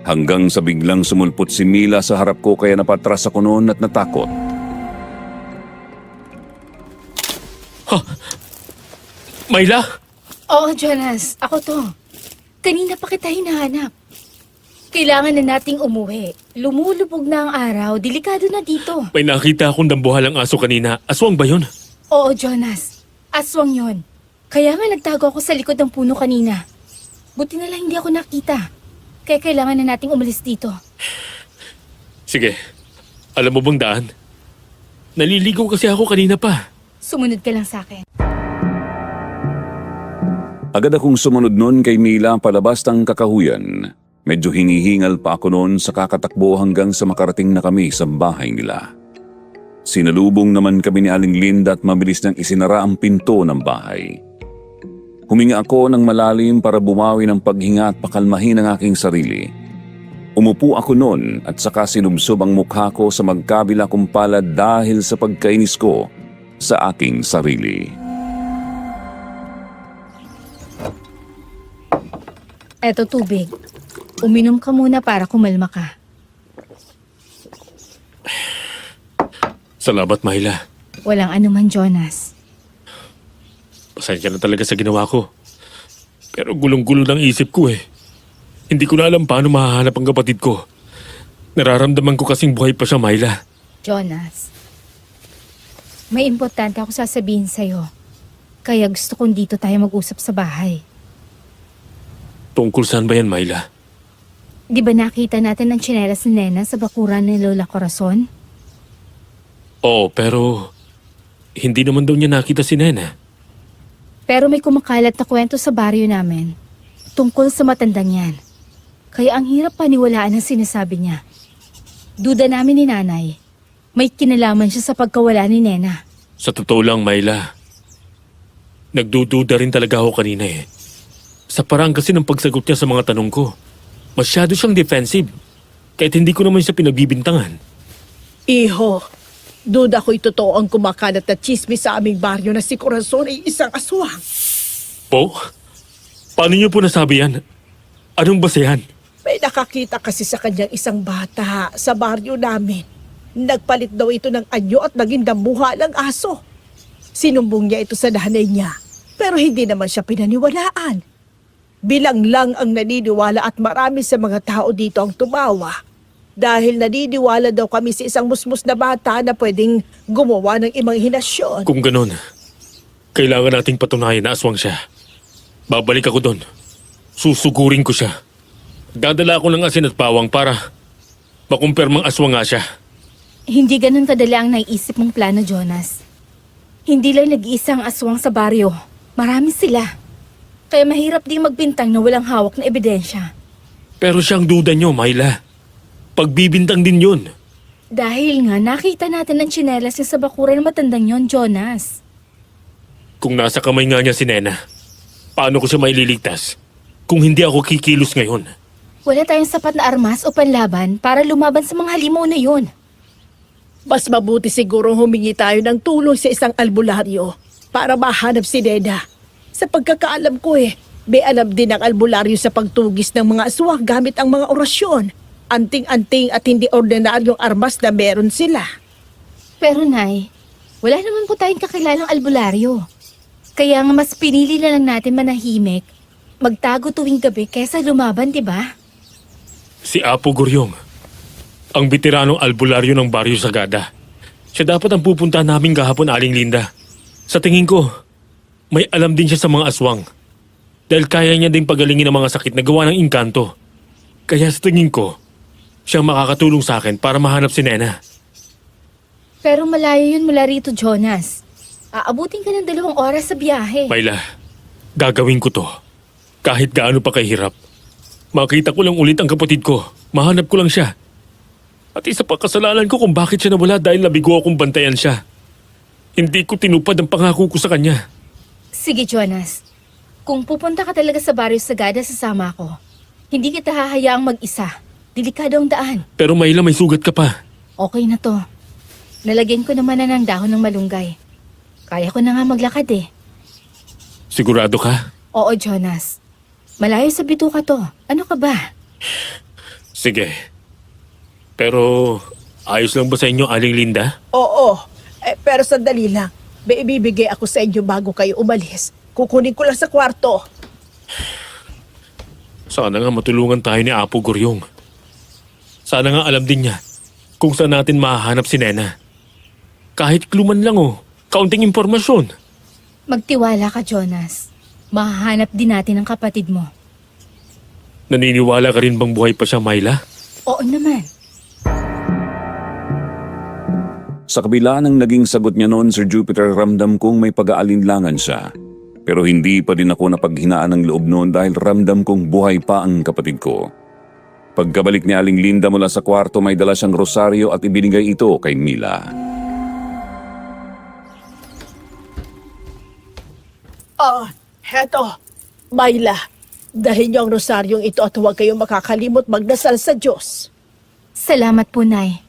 Hanggang sa biglang sumulpot si Mila sa harap ko kaya napatras ako noon at natakot. Myla? Oo, Jonas. Ako to. Kanina pa kita hinahanap. Kailangan na nating umuwi. Lumulubog na ang araw. Delikado na dito. May nakita akong dambuhalang aso kanina. Aswang ba yun? Oo, Jonas. Aswang yon. Kaya nga nagtago ako sa likod ng puno kanina. Buti na lang hindi ako nakita. Kaya kailangan na nating umalis dito. Sige, Alam mo bang daan? Naliligaw kasi ako kanina pa. Sumunod ka lang sa akin. Agad akong sumunod nun kay Mila palabas ng kakahuyan. Medyo hinihingal pa ako noon sa kakatakbo hanggang sa makarating na kami sa bahay nila. Sinalubong naman kami ni Aling Linda at mabilis nang isinara ang pinto ng bahay. Huminga ako ng malalim para bumawi ng paghinga at pakalmahin ang aking sarili. Umupo ako noon at saka sinubsob ang mukha ko sa magkabila kong palad dahil sa pagkainis ko sa aking sarili. Eto tubig. Uminom ka muna para kumalma ka. Salamat, Myla. Walang anuman, Jonas. Pasensya na talaga sa ginawa ko. Pero gulong-gulo ng isip ko eh. Hindi ko na alam paano mahahanap ang kapatid ko. Nararamdaman ko kasing buhay pa siya, Myla. Jonas, may importante ako sasabihin sa'yo. Kaya gusto kong dito tayo mag-usap sa bahay. Tungkol saan ba yan, Myla? Di ba nakita natin ang tsinelas ni Nena sa bakuran ni Lola Corazon? Oo, pero hindi naman daw niya nakita si Nena. Pero may kumakalat na kwento sa baryo namin tungkol sa matandang yan. Kaya ang hirap paniwalaan ang sinasabi niya. Duda namin ni Nanay. May kinalaman siya sa pagkawala ni Nena. Sa totoo lang, Myla, nagdududa rin talaga ako kanina eh. Sa parang kasi ng pagsagot niya sa mga tanong ko. Masyado siyang defensive. Kahit hindi ko naman siya pinagbibintangan. Iho, duda ko'y totoo ang kumakalat na chismis sa aming baryo na si Corazon ay isang aswang. Po? Paano niyo po nasabi yan? Anong basehan? May nakakita kasi sa kanyang isang bata sa baryo namin. Nagpalit daw ito ng anyo at naging dambuha ng aso. Sinumbong niya ito sa nanay niya, pero hindi naman siya pinaniwalaan. Bilang lang ang naniniwala at marami sa mga tao dito ang tumawa. Dahil naniniwala daw kami sa isang musmus na bata na pwedeng gumawa ng imahinasyon. Kung ganun, kailangan nating patunayan na aswang siya. Babalik ako doon. Susugurin ko siya. Dadala ako ng asin at bawang para makumpirmang aswang nga siya. Hindi ganun kadali ang naiisip mong plano, Jonas. Hindi lang nag-iisang aswang sa baryo. Marami sila. Kaya mahirap din magbintang na walang hawak na ebidensya. Pero siyang duda niyo, Myla. Pagbibintang din yun. Dahil nga nakita natin ang tsinelas niya sa bakuran ng matandang yon, Jonas. Kung nasa kamay nga niya si Nena, paano ko siya maililigtas kung hindi ako kikilos ngayon? Wala tayong sapat na armas o panlaban para lumaban sa mga halimaw na yon. Mas mabuti siguro humingi tayo ng tulong sa isang albularyo para mahanap si Nena. Sa pagkakaalam ko may alam din ang albularyo sa pagtugis ng mga aswang gamit ang mga orasyon. Anting-anting at hindi ordinaryong armas na meron sila. Pero Nay, wala naman po tayong kakilalang albularyo. Kaya nga mas pinili na lang natin manahimik, magtago tuwing gabi kesa lumaban, di ba? Si Apo Guryong, ang veteranong albularyo ng Baryo Sagada. Siya dapat ang pupunta namin kahapon, Aling Linda. Sa tingin ko, may alam din siya sa mga aswang. Dahil kaya niya ding pagalingin ang mga sakit na gawa ng inkanto. Kaya sa tingin ko, siyang makakatulong sa akin para mahanap si Nena. Pero malayo yun mula rito, Jonas. Aabutin ka ng 2 oras sa biyahe. Myla, gagawin ko to. Kahit gaano pa kahirap. Makita ko lang ulit ang kapatid ko. Mahanap ko lang siya. At isa pa kasalanan ko kung bakit siya nawala dahil nabigo akong bantayan siya. Hindi ko tinupad ang pangako ko sa kanya. Sige, Jonas. Kung pupunta ka talaga sa Baryo Sagada, sasama ako. Hindi kita hahayaang mag-isa. Delikado ang daan. Pero Myla, may sugat ka pa. Okay na to. Nalagyan ko naman na ng dahon ng malunggay. Kaya ko na nga maglakad eh. Sigurado ka? Oo, Jonas. Malayo sa bituka to. Ano ka ba? Sige. Pero ayos lang ba sa inyo, Aling Linda? Oo, pero sandali lang. May ibibigay ako sa inyo bago kayo umalis. Kukunin ko lang sa kwarto. Sana nga matulungan tayo ni Apo Guryong. Sana nga alam din niya kung saan natin mahahanap si Nena. Kahit kluman lang kaunting impormasyon. Magtiwala ka, Jonas. Mahahanap din natin ang kapatid mo. Naniniwala ka rin bang buhay pa siya, Myla? Oo naman. Sa kabila ng naging sagot niya noon, Sir Jupiter, ramdam kong may pag-aalinlangan siya. Pero hindi pa din ako napaghinaan ng loob noon dahil ramdam kong buhay pa ang kapatid ko. Pagkabalik ni Aling Linda mula sa kwarto, may dala siyang rosaryo at ibinigay ito kay Mila. Heto. Mayla, dahin niyo ang rosaryong ito at huwag kayong makakalimot magdasal sa Diyos. Salamat po, Nay.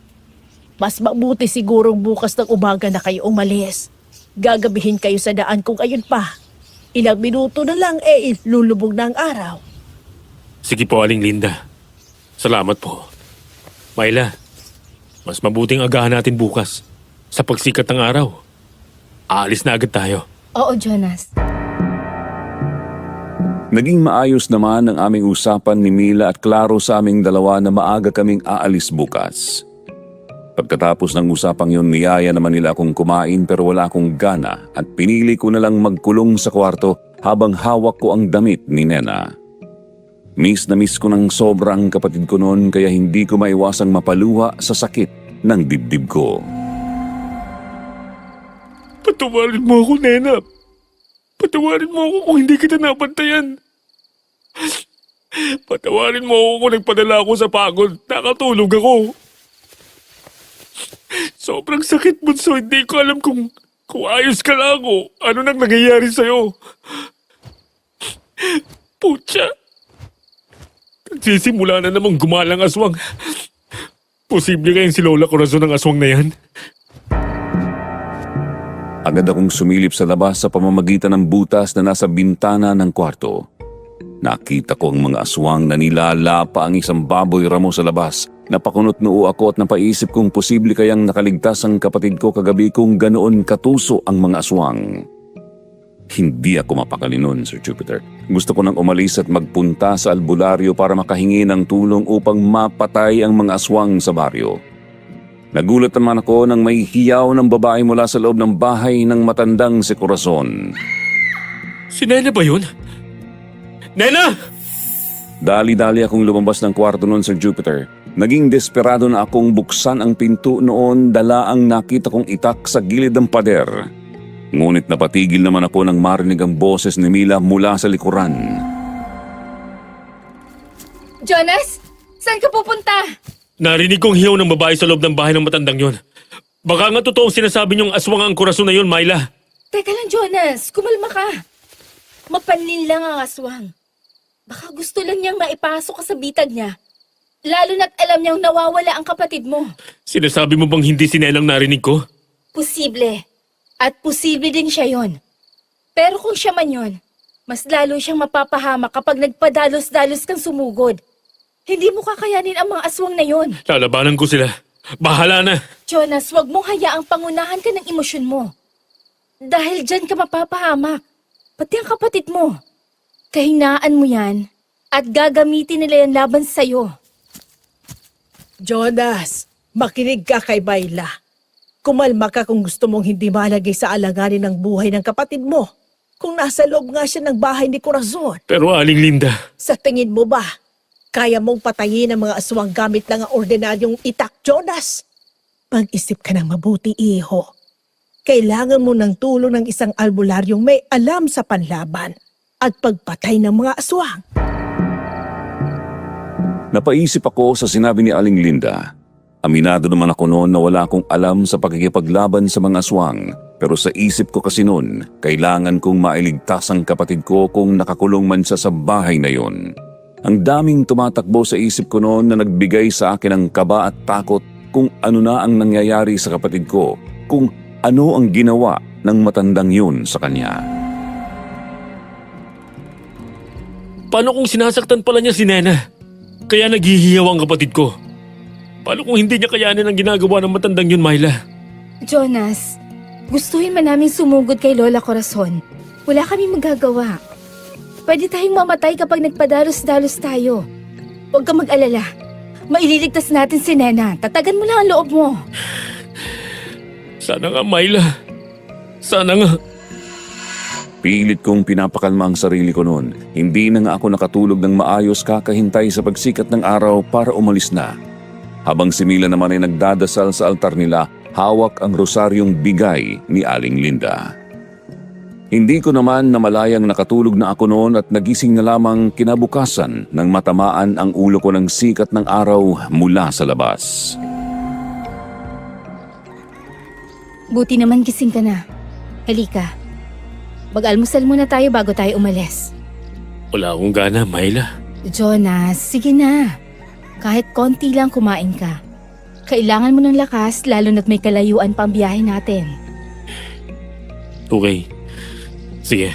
Mas mabuti sigurong bukas ng umaga na kayo umalis. Gagabihin kayo sa daan kung ayun pa. Ilang minuto na lang lulubog na ang araw. Sige po, Aling Linda. Salamat po. Myla, mas mabuting agahan natin bukas. Sa pagsikat ng araw, aalis na agad tayo. Oo, Jonas. Naging maayos naman ang aming usapan ni Mila at klaro sa aming dalawa na maaga kaming aalis bukas. Pagkatapos ng usapang yun, niyaya naman nila akong kumain pero wala akong gana at pinili ko na lang magkulong sa kwarto habang hawak ko ang damit ni Nena. Miss na miss ko ng sobrang kapatid ko noon kaya hindi ko maiwasang mapaluha sa sakit ng dibdib ko. Patawarin mo ako, Nena. Patawarin mo ako kung hindi kita nabantayan. Patawarin mo ako kung nagpadala ako sa pagod. Nakatulog ako. Sobrang sakit, bunso. Hindi ko alam kung ayos ka lang o ano nang nangyayari sa'yo. Putya. Nagsisimula na namang gumalang aswang. Posible kayang si Lola Corazon ang aswang na yan? Agad akong sumilip sa labas sa pamamagitan ng butas na nasa bintana ng kwarto. Nakita ko ang mga aswang na nilalapa ang isang baboy ramo sa labas. Napakunot noo ako at napaisip kong posible kayang nakaligtas ang kapatid ko kagabi kung ganoon katuso ang mga aswang. Hindi ako mapakali nun, Sir Jupiter. Gusto ko nang umalis at magpunta sa albularyo para makahingi ng tulong upang mapatay ang mga aswang sa baryo. Nagulat naman ako nang may hiyaw ng babae mula sa loob ng bahay ng matandang si Corazon. Si Nena ba yun? Nena! Dali-dali akong lumabas ng kwarto noon, Sir Jupiter. Naging desperado na akong buksan ang pinto noon dala ang nakita kong itak sa gilid ng pader. Ngunit napatigil naman ako nang marinig ang boses ni Mila mula sa likuran. Jonas, saan ka pupunta? Narinig kong hiyaw ng babae sa loob ng bahay ng matandang yon. Baka nga totoong sinasabi niyong aswang ang Corazon na yun, Myla. Teka lang, Jonas. Kumalma ka. Mapanlin lang ang aswang. Baka gusto lang niyang maipasok ka sa bitag niya. Lalo na't alam niyang nawawala ang kapatid mo. Sinasabi mo bang hindi si Nelang narinig ko? Posible. At posible din siya yon. Pero kung siya man yon, mas lalo siyang mapapahamak kapag nagpadalos-dalos kang sumugod. Hindi mo kakayanin ang mga aswang na yon. Lalabanan ko sila. Bahala na. Jonas, wag mong hayaang pangunahan ka ng emosyon mo. Dahil dyan ka mapapahamak. Pati ang kapatid mo. Kahinaan mo yan at gagamitin nila yan laban sa'yo. Jonas, makinig ka kay Mayla. Kumalma ka kung gusto mong hindi malagay sa alanganin ng buhay ng kapatid mo. Kung nasa loob nga siya ng bahay ni Corazon. Pero Aling Linda, Sa tingin mo ba, kaya mong patayin ang mga aswang gamit lang ang ordinaryong itak, Jonas? Mag-isip ka ng mabuti, iho. Kailangan mo ng tulong ng isang albularyong may alam sa panlaban at pagpatay ng mga aswang. Napaisip ako sa sinabi ni Aling Linda. Aminado naman ako noon na wala akong alam sa pakikipaglaban sa mga aswang. Pero sa isip ko kasi noon, kailangan kong mailigtas ang kapatid ko kung nakakulong man siya sa bahay na yon. Ang daming tumatakbo sa isip ko noon na nagbigay sa akin ng kaba at takot kung ano na ang nangyayari sa kapatid ko, kung ano ang ginawa ng matandang yun sa kanya. paano kung sinasaktan pala niya si Nena? Kaya naghihiyaw ang kapatid ko. Paano kung hindi niya kayanin ang ginagawa ng matandang yun, Myla? Jonas, gustuhin man namin sumugod kay Lola Corazon. Wala kami magagawa. Pwede tayong mamatay kapag nagpadalos-dalos tayo. Huwag ka mag-alala. Maililigtas natin si Nena. Tatagan mo lang ang loob mo. Sana nga, Myla. Sana nga. Pilit kong pinapakalma ang sarili ko noon. Hindi na nga ako nakatulog ng maayos kakahintay sa pagsikat ng araw para umalis na. Habang si Mila naman ay nagdadasal sa altar nila, hawak ang rosaryong bigay ni Aling Linda. Hindi ko naman namalayang nakatulog na ako noon at nagising na lamang kinabukasan nang matamaan ang ulo ko ng sikat ng araw mula sa labas. Buti naman gising ka na. Halika. Mag-almusal muna tayo bago tayo umalis. Wala akong gana, Myla. Jonas, sige na. Kahit konti lang kumain ka. Kailangan mo ng lakas lalo na't may kalayuan pa ang biyahe natin. Okay. Sige.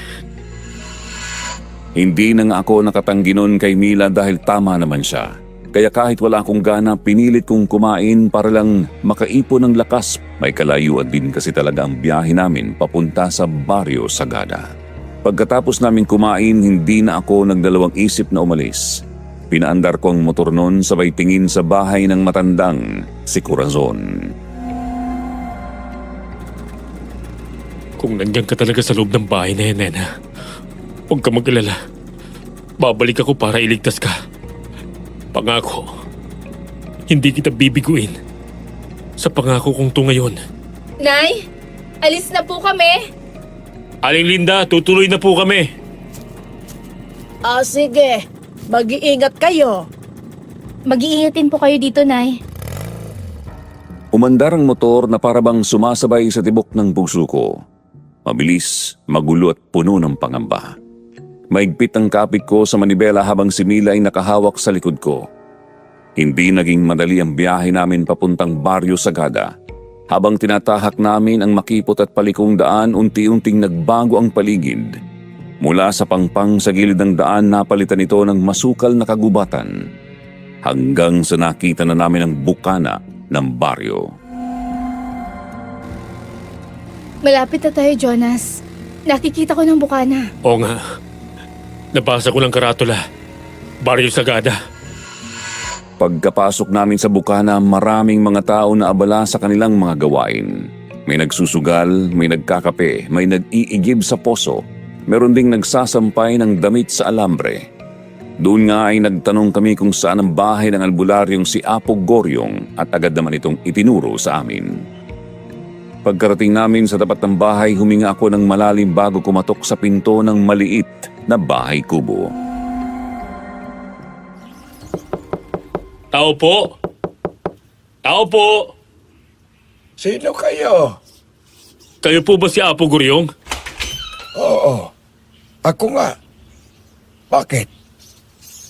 Hindi na nga ako nakatanggi noon kay Mila dahil tama naman siya. Kaya kahit wala akong gana, pinilit kong kumain para lang makaipon ng lakas. May kalayuan din kasi talaga ang biyahe namin papunta sa Barrio Sagada. Pagkatapos namin kumain, hindi na ako nagdalawang isip na umalis. Pinaandar ko ang motor noon sabay tingin sa bahay ng matandang si Corazon. Kung nandiyan ka talaga sa loob ng bahay na yan, Nena, huwag ka mag-alala. Babalik ako para iligtas ka. Pangako, hindi kita bibiguin. Sa pangako kong to ngayon. Nay, alis na po kami. Aling Linda, tutuloy na po kami. Sige. Mag-iingat kayo. Mag-iingatin po kayo dito, Nay. Umandar ang motor na parabang sumasabay sa tibok ng puso ko. Mabilis, magulo at puno ng pangamba. Maigpit ang kapit ko sa manibela habang si Mila ay nakahawak sa likod ko. Hindi naging madali ang biyahe namin papuntang Barrio Sagada. Habang tinatahak namin ang makipot at palikong daan, unti-unting nagbago ang paligid. Mula sa pangpang sa gilid ng daan, napalitan ito ng masukal na kagubatan. Hanggang sa nakita na namin ang bukana ng baryo. Malapit na tayo, Jonas. Nakikita ko ng bukana. Oo nga. Nabasa ko ng karatula. Barrio Sagada. Pagkapasok namin sa bukana, maraming mga tao na abala sa kanilang mga gawain. May nagsusugal, may nagkakape, may nag-iigib sa poso. Meron ding nagsasampay ng damit sa alambre. Doon nga ay nagtanong kami kung saan ang bahay ng albularyong si Apo Goryong at agad naman itong itinuro sa amin. Pagkarating namin sa tapat ng bahay, huminga ako ng malalim bago kumatok sa pinto ng maliit na bahay kubo. Tao po! Tao po! Sino kayo? Kayo po ba si Apo Guryong? Oo. Ako nga. Bakit?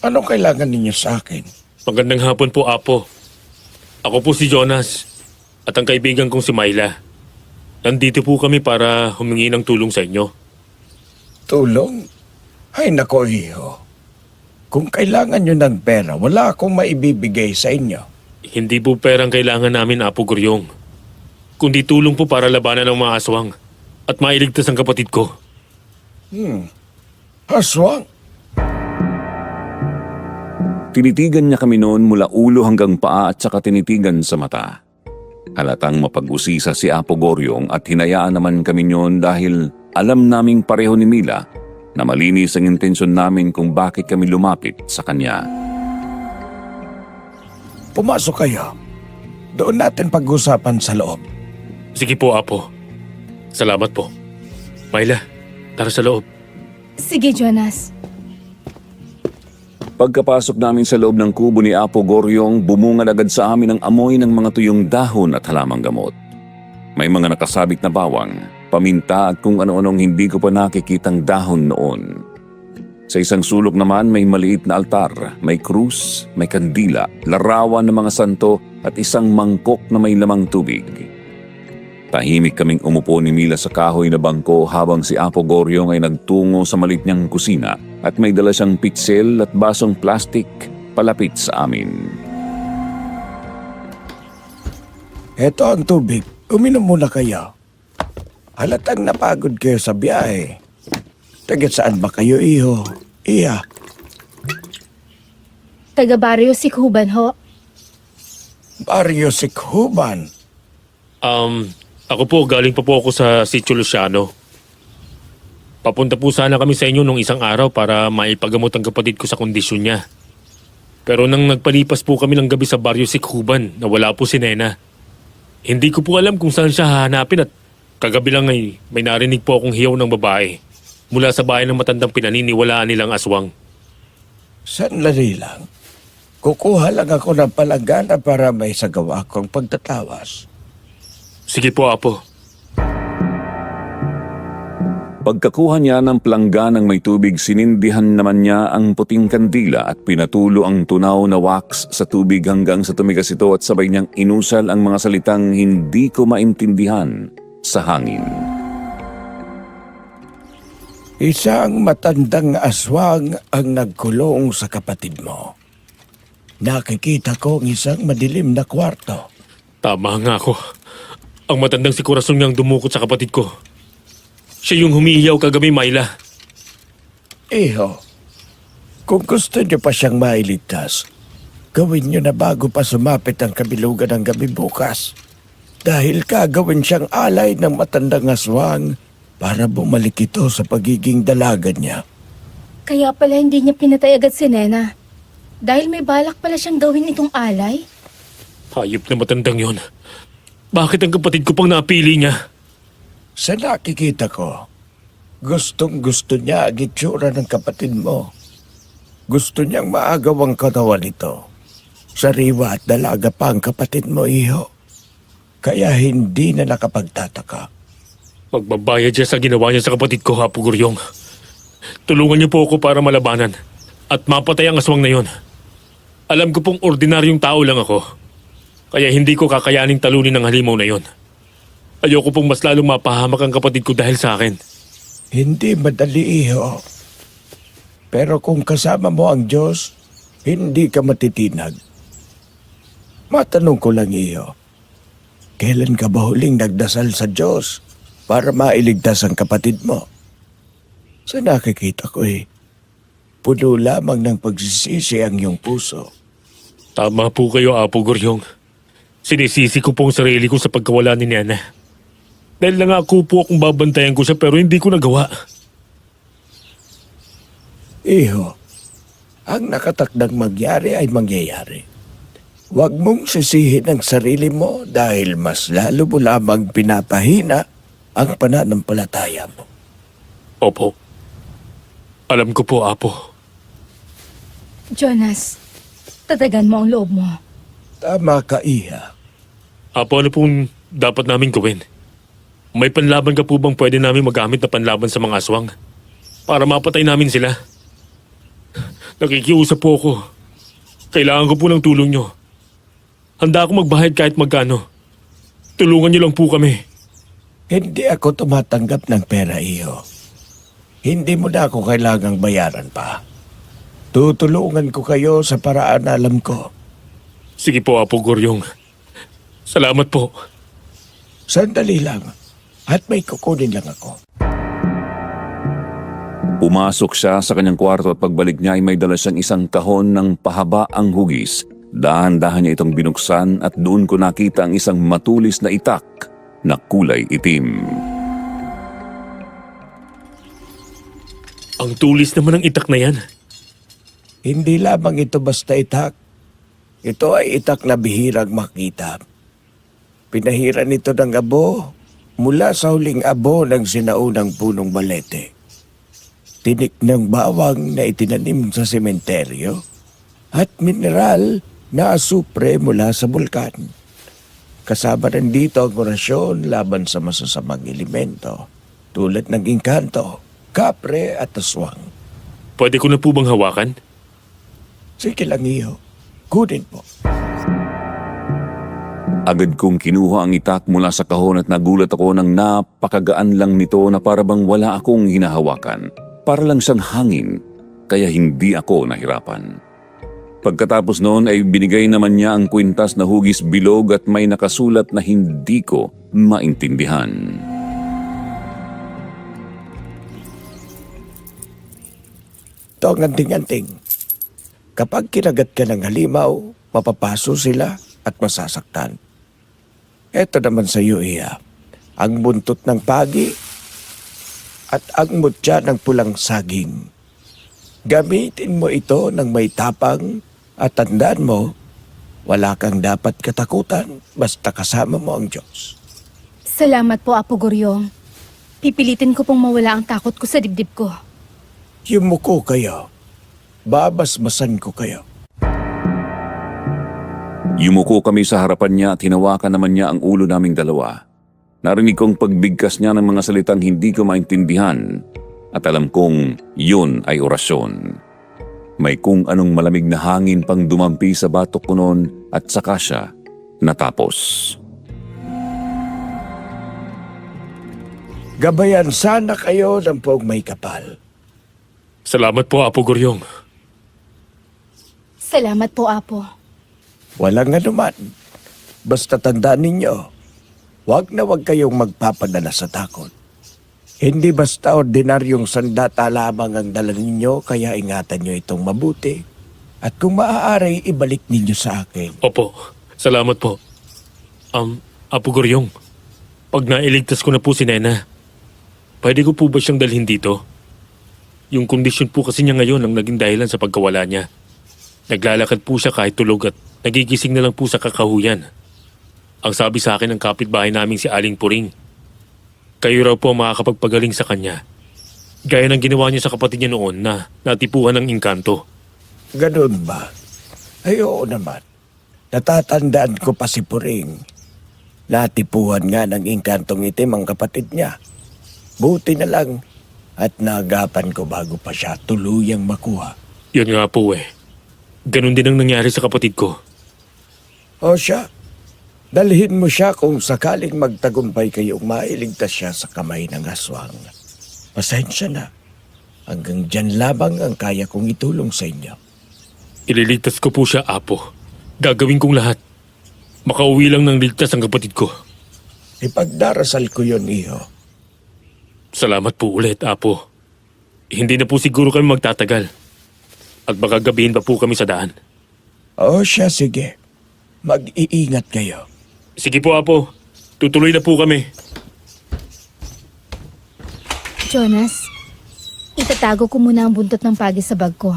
Anong kailangan ninyo sa akin? Magandang hapon po, Apo. Ako po si Jonas at ang kaibigan kong si Myla. Nandito po kami para humingi ng tulong sa inyo. Tulong? Ay nako, iho. Kung kailangan nyo ng pera, wala akong maibibigay sa inyo. Hindi po perang kailangan namin, Apo Guryong. Kundi tulong po para labanan ng mga aswang at mailigtas ang kapatid ko. Aswang? Tinitigan niya kami noon mula ulo hanggang paa at saka tinitigan sa mata. Halatang mapag-usisa si Apo Goryong at hinayaan naman kami noon dahil alam naming pareho ni Mila na malinis ang intensyon namin kung bakit kami lumapit sa kanya. Pumasok kayo. Doon natin pag-usapan sa loob. Sige po, Apo. Salamat po. Myla, tara sa loob. Sige, Jonas. Pagkapasok namin sa loob ng kubo ni Apo Goryong, bumungad agad sa amin ang amoy ng mga tuyong dahon at halamang gamot. May mga nakasabit na bawang, paminta at kung ano-anong hindi ko pa nakikitang dahon noon. Sa isang sulok naman may maliit na altar, may krus, may kandila, larawan ng mga santo at isang mangkok na may lamang tubig. Tahimik kaming umupo ni Mila sa kahoy na bangko habang si Apo Goryong ay nagtungo sa maliit niyang kusina at may dala siyang pitsil at basong plastik palapit sa amin. Heto ang tubig. Uminom muna kayo. Halatang napagod kayo sa biyahe. Taga saan ba kayo, iho? Iya. Taga Barrio Sikhuban ho. Barrio Sikhuban. Ako po, galing pa po ako sa Sitio Luciano. Papunta po sana kami sa inyo nung isang araw para maipagamot ang kapatid ko sa kondisyon niya. Pero nang nagpalipas po kami ng gabi sa Barrio Sikhuban, nawala po si Nena. Hindi ko po alam kung saan siya hahanapin at kagabi lang ay may narinig po akong hiyaw ng babae mula sa bahay ng matandang pinaniniwalaan nilang aswang. Sandali lang. Kukuha lang ako ng palanggana para may sagawa akong pagtatawas. Sige po, Apo. Pagkakuha niya ng plangganang may tubig, sinindihan naman niya ang puting kandila at pinatulo ang tunaw na wax sa tubig hanggang sa tumigas ito at sabay niyang inusal ang mga salitang hindi ko maintindihan sa hangin. Isang matandang aswang ang nagkulong sa kapatid mo. Nakikita ko ang isang madilim na kwarto. Tama nga ako. Ang matandang si Corazon niyang dumukot sa kapatid ko. Siya yung humihiyaw kagabi, Myla. Iho, kung gusto niyo pa siyang mailigtas, gawin niyo na bago pa sumapit ang kabilugan ng gabi bukas. Dahil gagawin siyang alay ng matandang aswang para bumalik ito sa pagiging dalaga niya. Kaya pala hindi niya pinatay agad si Nena. Dahil may balak pala siyang gawin itong alay. Hayop na matandang yon. Bakit ang kapatid ko pang napili niya? Sa nakikita ko, gustong gusto niya ang itsura ng kapatid mo. Gusto niyang maagaw ang katawan nito. Sariwa at dalaga pa ang kapatid mo, iho. Kaya hindi na nakapagtataka. Magbabayad siya sa ginawa niya sa kapatid ko, Apo Guryong. Tulungan niyo po ako para malabanan at mapatay ang aswang na yon. Alam ko pong ordinaryong tao lang ako. Kaya hindi ko kakayaning talunin ang halimaw na yon. Ayoko pong mas lalong mapahamak ang kapatid ko dahil sa akin. Hindi madali, iho. Pero kung kasama mo ang Diyos, hindi ka matitinag. Matanong ko lang, iho. Kailan ka ba huling nagdasal sa Diyos para mailigtas ang kapatid mo? Sa nakikita ko puno lamang ng pagsisisi ang iyong puso. Tama po kayo, Apo Guryong. Sinisisi ko pong sarili ko sa pagkawala ni Nena. Dahil nangako po akong babantayan ko siya pero hindi ko nagawa. Iho, ang nakatakdang mangyari ay mangyayari. Huwag mong sisihin ang sarili mo dahil mas lalo mo lamang pinapahina ang pananampalataya mo. Opo. Alam ko po, Apo. Jonas, tatagan mo ang loob mo. Tama ka, Iha. Apo, ano pong dapat namin gawin? May panlaban ka po bang pwede namin magamit na panlaban sa mga aswang? Para mapatay namin sila. Nakikiusap po ako. Kailangan ko po ng tulong nyo. Handa ako magbayad kahit magkano. Tulungan nyo lang po kami. Hindi ako tumatanggap ng pera, Iho. Hindi mo na ako kailangang bayaran pa. Tutulungan ko kayo sa paraan na alam ko. Sige po, Apo Guryong. Salamat po. Sandali lang. At may kukunin lang ako. Pumasok siya sa kanyang kwarto at pagbalik niya ay may dala siyang isang kahon ng pahaba ang hugis. Dahan-dahan niya itong binuksan at doon ko nakita ang isang matulis na itak na kulay itim. Ang tulis naman ng itak na yan. Hindi lamang ito basta itak. Ito ay itak na bihirang makita. Pinahiran ito ng abo mula sa huling abo ng sinaunang punong balete. Tinik ng bawang na itinanim sa sementeryo at mineral na asupre mula sa bulkan. Kasama rin dito ang orasyon laban sa masasamang elemento tulad ng inkanto, kapre at aswang. Pwede ko na po bang hawakan? Sige lang, iho. Kunin po. Agad kong kinuha ang itak mula sa kahon at nagulat ako ng napakagaan lang nito na parabang wala akong hinahawakan. Para lang siyang hangin, kaya hindi ako nahirapan. Pagkatapos noon ay binigay naman niya ang kwintas na hugis bilog at may nakasulat na hindi ko maintindihan. Ito ang anting-anting. Kapag kinagat ka ng halimaw, mapapaso sila at masasaktan. Ito naman sa iyo, Iya. Ang buntot ng pagi at ang mutya ng pulang saging. Gamitin mo ito ng may tapang at tandaan mo, Wala kang dapat katakutan basta kasama mo ang Diyos. Salamat po, Apo Guryong. Pipilitin ko pong mawala ang takot ko sa dibdib ko. Yumuko kayo. Babasbasan ko kayo. Yumuko kami sa harapan niya at hinawakan naman niya ang ulo naming dalawa. Narinig kong pagbigkas niya ng mga salitang hindi ko maintindihan at alam kong yun ay orasyon. May kung anong malamig na hangin pang dumampi sa batok ko noon at saka siya natapos. Gabayan sana kayo ng pong may kapal. Salamat po, Apo Guryong. Salamat po, Apo. Walang anuman. Basta tandaan ninyo, huwag kayong magpapadala sa takot. Hindi basta ordinaryong sandata lamang ang dala ninyo, kaya ingatan nyo itong mabuti. At kung maaari, ibalik ninyo sa akin. Opo, salamat po. Apo Guryong, pag nailigtas ko na po si Nena, pwede ko po ba siyang dalhin dito? Yung kondisyon po kasi niya ngayon ang naging dahilan sa pagkawala niya. Naglalakad po siya kahit tulog at nagigising na lang po sa kakahuyan. Ang sabi sa akin ng kapitbahay naming si Aling Puring, kayo raw po makakapagpagaling sa kanya. Gaya ng ginawa niya sa kapatid niya noon na natipuhan ng engkanto. Ganun ba? Ay oo naman. Natatandaan ko pa si Puring. Natipuhan nga ng engkantong itim ang kapatid niya. Buti na lang at naagapan ko bago pa siya tuluyang makuha. Yun nga po eh. Ganon din ang nangyari sa kapatid ko. O siya, dalhin mo siya kung sakaling magtagumpay kayong mailigtas siya sa kamay ng aswang. Pasensya na. Hanggang dyan lamang ang kaya kong itulong sa inyo. Ililigtas ko po siya, Apo. Gagawin kong lahat. Makauwi lang ng ligtas ang kapatid ko. Ipagdarasal ko yon, iho. Salamat po ulit, Apo. Hindi na po siguro kami magtatagal. At baka gabihin pa po kami sa daan. O siya, sige. Mag-iingat kayo. Sige po, Apo. Tutuloy na po kami. Jonas, itatago ko muna ang buntot ng pagi sa bag ko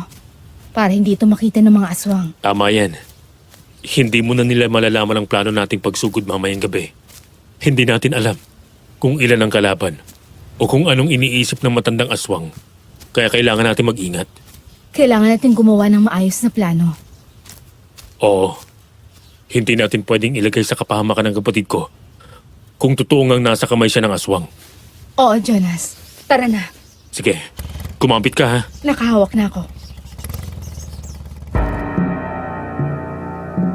para hindi ito makita ng mga aswang. Tama yan. Hindi mo na nila malalaman ang plano nating pagsugod mamayang gabi. Hindi natin alam kung ilan ang kalaban o kung anong iniisip ng matandang aswang. Kaya kailangan natin mag-ingat. Kailangan natin gumawa ng maayos na plano. Oo. Hindi natin pwedeng ilagay sa kapahamakan ng kapatid ko kung totoo ngang nasa kamay siya ng aswang. Oo, Jonas. Tara na. Sige, kumapit ka ha. Nakahawak na ako.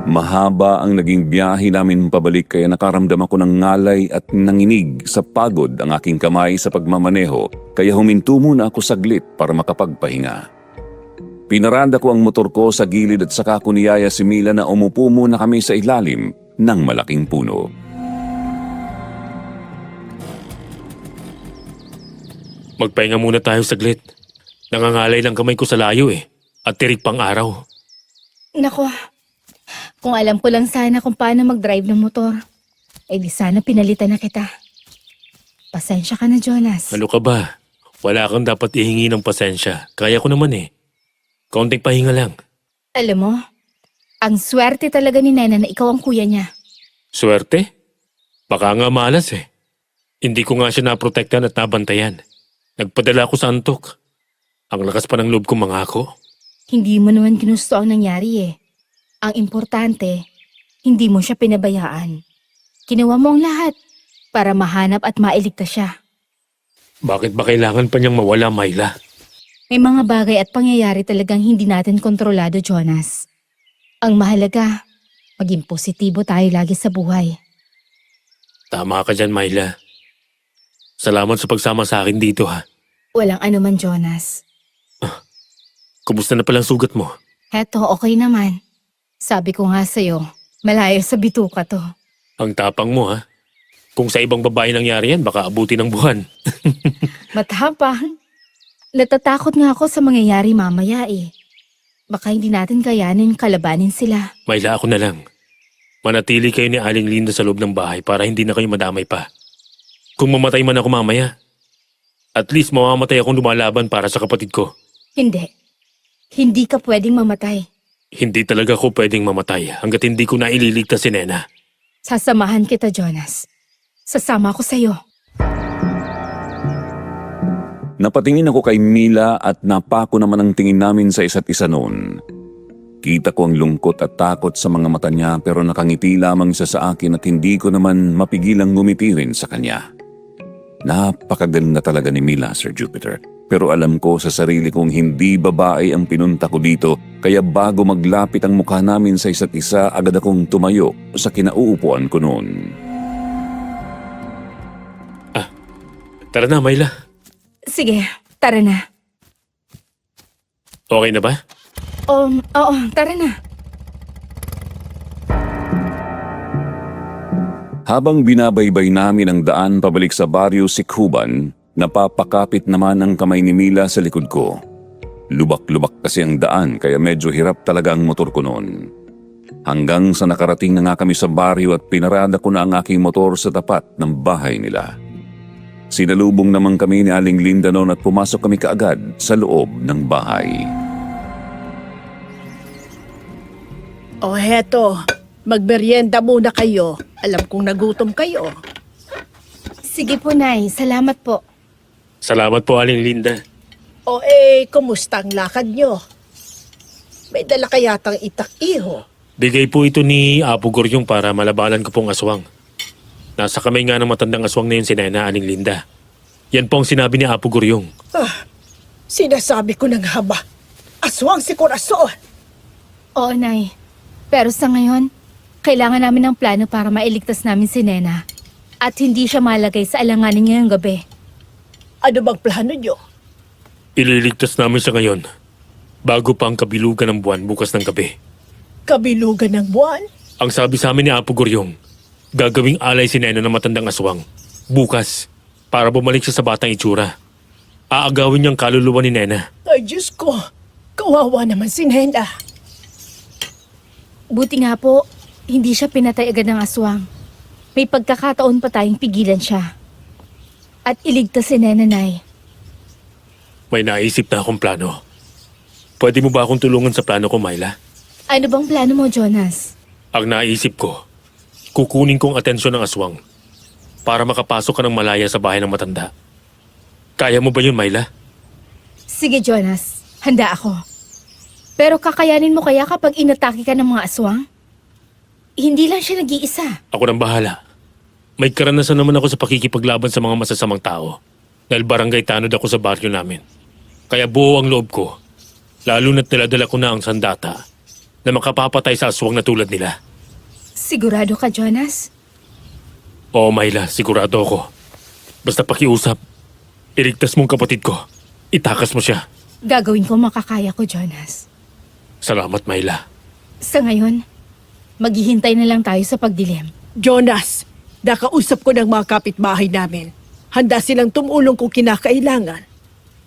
Mahaba ang naging biyahe namin pabalik kaya nakaramdam ako ng ngalay at nanginig sa pagod ang aking kamay sa pagmamaneho kaya huminto muna ako saglit para makapagpahinga. Pinarada ko ang motor ko sa gilid at saka ko niyaya si Mila na umupo muna kami sa ilalim ng malaking puno. Magpahinga muna tayo saglit. Nangangalay lang kamay ko sa layo eh. At tirik pang araw. Nako, kung alam ko lang sana kung paano mag-drive ng motor, eh di sana pinalitan na kita. Pasensya ka na, Jonas. Ano ka ba? Wala kang dapat ihingi ng pasensya. Kaya ko naman eh. Kaunting pahinga lang. Alam mo, ang swerte talaga ni Nena na ikaw ang kuya niya. Swerte? Baka nga malas eh. Hindi ko nga siya naprotektan at nabantayan. Nagpadala ako sa antok. Ang lakas pa ng loob kong mangako. Hindi mo naman ginusto ang nangyari eh. Ang importante, hindi mo siya pinabayaan. Ginawa mo ang lahat para mahanap at mailigtas siya. Bakit ba kailangan pa niyang mawala, Myla? May mga bagay at pangyayari talagang hindi natin kontrolado, Jonas. Ang mahalaga, maging positibo tayo lagi sa buhay. Tama ka dyan, Myla. Salamat sa pagsama sa akin dito ha. Walang anuman, Jonas. Kumusta na palang sugat mo? Heto, okay naman. Sabi ko nga sa'yo, malayo sa bituka to. Ang tapang mo ha. Kung sa ibang babae nangyari yan, baka abuti ng buwan. Matapang. Natatakot nga ako sa mangyayari mamaya eh. Baka hindi natin kayanin kalabanin sila. Myla, ako na lang. Manatili kayo ni Aling Linda sa loob ng bahay para hindi na kayo madamay pa. Kung mamatay man ako mamaya, at least mamamatay akong lumalaban para sa kapatid ko. Hindi. Hindi ka pwedeng mamatay. Hindi talaga ako pwedeng mamatay hanggat hindi ko na ililigtas si Nena. Sasamahan kita, Jonas. Sasama ako sa'yo. Napatingin ako kay Mila at napako naman ang tingin namin sa isa't isa noon. Kita ko ang lungkot at takot sa mga mata niya pero nakangiti lamang siya sa akin at hindi ko naman mapigilang ngumiti rin sa kanya. Napakaganda talaga ni Mila, Sir Jupiter. Pero alam ko sa sarili kong hindi babae ang pinunta ko dito kaya bago maglapit ang mukha namin sa isa't isa agad akong tumayo sa kinauupuan ko noon. Tara na, Myla. Sige, tara na. Okay na ba? Oo, tara na. Habang binabaybay namin ang daan pabalik sa baryo Sikhuban, napapakapit naman ang kamay ni Mila sa likod ko. Lubak-lubak kasi ang daan kaya medyo hirap talaga ang motor ko noon. Hanggang sa nakarating na nga kami sa baryo at pinarada ko na ang aking motor sa tapat ng bahay nila. Sinalubong naman kami ni Aling Linda noon at pumasok kami kaagad sa loob ng bahay. O heto, magmerienda muna kayo. Alam kong nagutom kayo. Sige po, Nay. Salamat po. Salamat po, Aling Linda. O kumusta ang lakad nyo? May dala kayatang itak, iho. Bigay po ito ni Apo Goryong para malabanan ko pong aswang. Nasa kamay nga ng matandang aswang na yun si Nena, Aling Linda. Yan po ang sinabi ni Apo Goryong. Sinasabi ko na nga ba? Aswang si Corazon! Oo, Nay. Pero sa ngayon, kailangan namin ng plano para mailigtas namin si Nena. At hindi siya malagay sa alanganin ngayong gabi. Ano bang plano nyo? Ililigtas namin siya ngayon. Bago pa ang kabilugan ng buwan bukas ng gabi. Kabilugan ng buwan? Ang sabi sa amin ni Apo Goryong, gagawing alay si Nena ng matandang aswang. Bukas, para bumalik siya sa batang itsura. Aagawin niyang kaluluwa ni Nena. Ay, Diyos ko. Kawawa naman si Nena. Buti nga po, hindi siya pinatay agad ng aswang. May pagkakataon pa tayong pigilan siya. At iligtas si Nena, Nay. May naisip na akong plano. Pwede mo ba akong tulungan sa plano ko, Myla? Ano bang plano mo, Jonas? Ang naisip ko, kukunin kong atensyon ng aswang para makapasok ka ng malaya sa bahay ng matanda. Kaya mo ba yun, Myla? Sige, Jonas. Handa ako. Pero kakayanin mo kaya kapag inatake ka ng mga aswang? Hindi lang siya nag-iisa. Ako nang bahala. May karanasan naman ako sa pakikipaglaban sa mga masasamang tao dahil barangay tanod ako sa baryo namin. Kaya buo ang loob ko, lalo na't niladala ko na ang sandata na makapapatay sa aswang na tulad nila. Sigurado ka, Jonas? Oo, Myla, sigurado ako. Basta pakiusap, iligtas mong kapatid ko. Itakas mo siya. Gagawin ko makakaya ko, Jonas. Salamat, Myla. Sa ngayon, maghihintay na lang tayo sa pagdilim. Jonas, nakausap ko ng mga kapitbahay namin. Handa silang tumulong kung kinakailangan.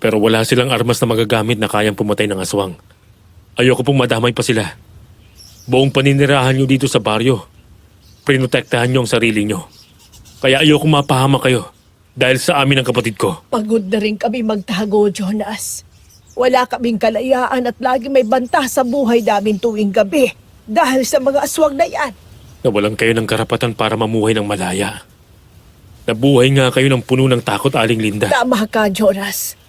Pero wala silang armas na magagamit na kayang pumatay ng aswang. Ayoko pong madamay pa sila. Buong paninirahan nyo dito sa baryo. Prinotektahan nyo ang sarili nyo. Kaya ayoko mapahama kayo dahil sa amin ang kapatid ko. Pagod na rin kami magtago, Jonas. Wala kaming kalayaan at lagi may banta sa buhay namin tuwing gabi dahil sa mga aswang na yan. Nawalan kayo ng karapatan para mamuhay ng malaya. Nabuhay nga kayo ng puno ng takot, Aling Linda. Tama ka, Jonas.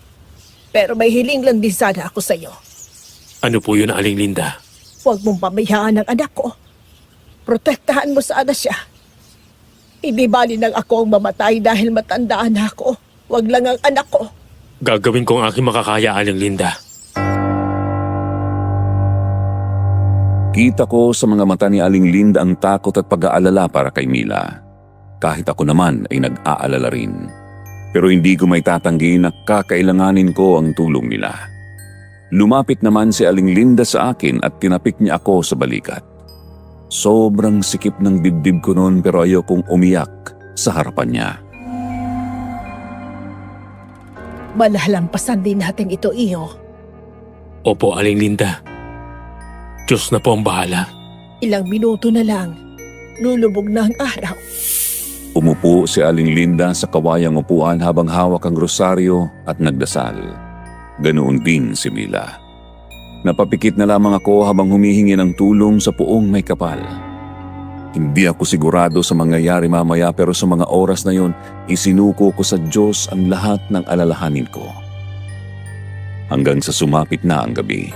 Pero may hiling lang din sana ako sa'yo. Ano po yun, Aling Linda? Huwag mong pamayaan ang anak ko. Protektahan mo sana siya. Hindi bali nang ako ang mamatay dahil matandaan na ako. Huwag lang ang anak ko. Gagawin ko ang aking makakaya, Aling Linda. Kita ko sa mga mata ni Aling Linda ang takot at pag-aalala para kay Mila. Kahit ako naman ay nag-aalala rin. Pero hindi ko may tatanggi na kakailanganin ko ang tulong nila. Lumapit naman si Aling Linda sa akin at tinapik niya ako sa balikat. Sobrang sikip ng dibdib ko noon pero ayokong umiyak sa harapan niya. Malalampasan din natin ito, Iyo. Opo, Aling Linda. Diyos na po ang bahala. Ilang minuto na lang. Lulubog na ang araw. Umupo si Aling Linda sa kawayang upuan habang hawak ang rosaryo at nagdasal. Ganoon din si Mila. Napapikit na lamang ako habang humihingi ng tulong sa puong may kapal. Hindi ako sigurado sa mangyayari mamaya pero sa mga oras na yon, isinuko ko sa Diyos ang lahat ng alalahanin ko. Hanggang sa sumapit na ang gabi.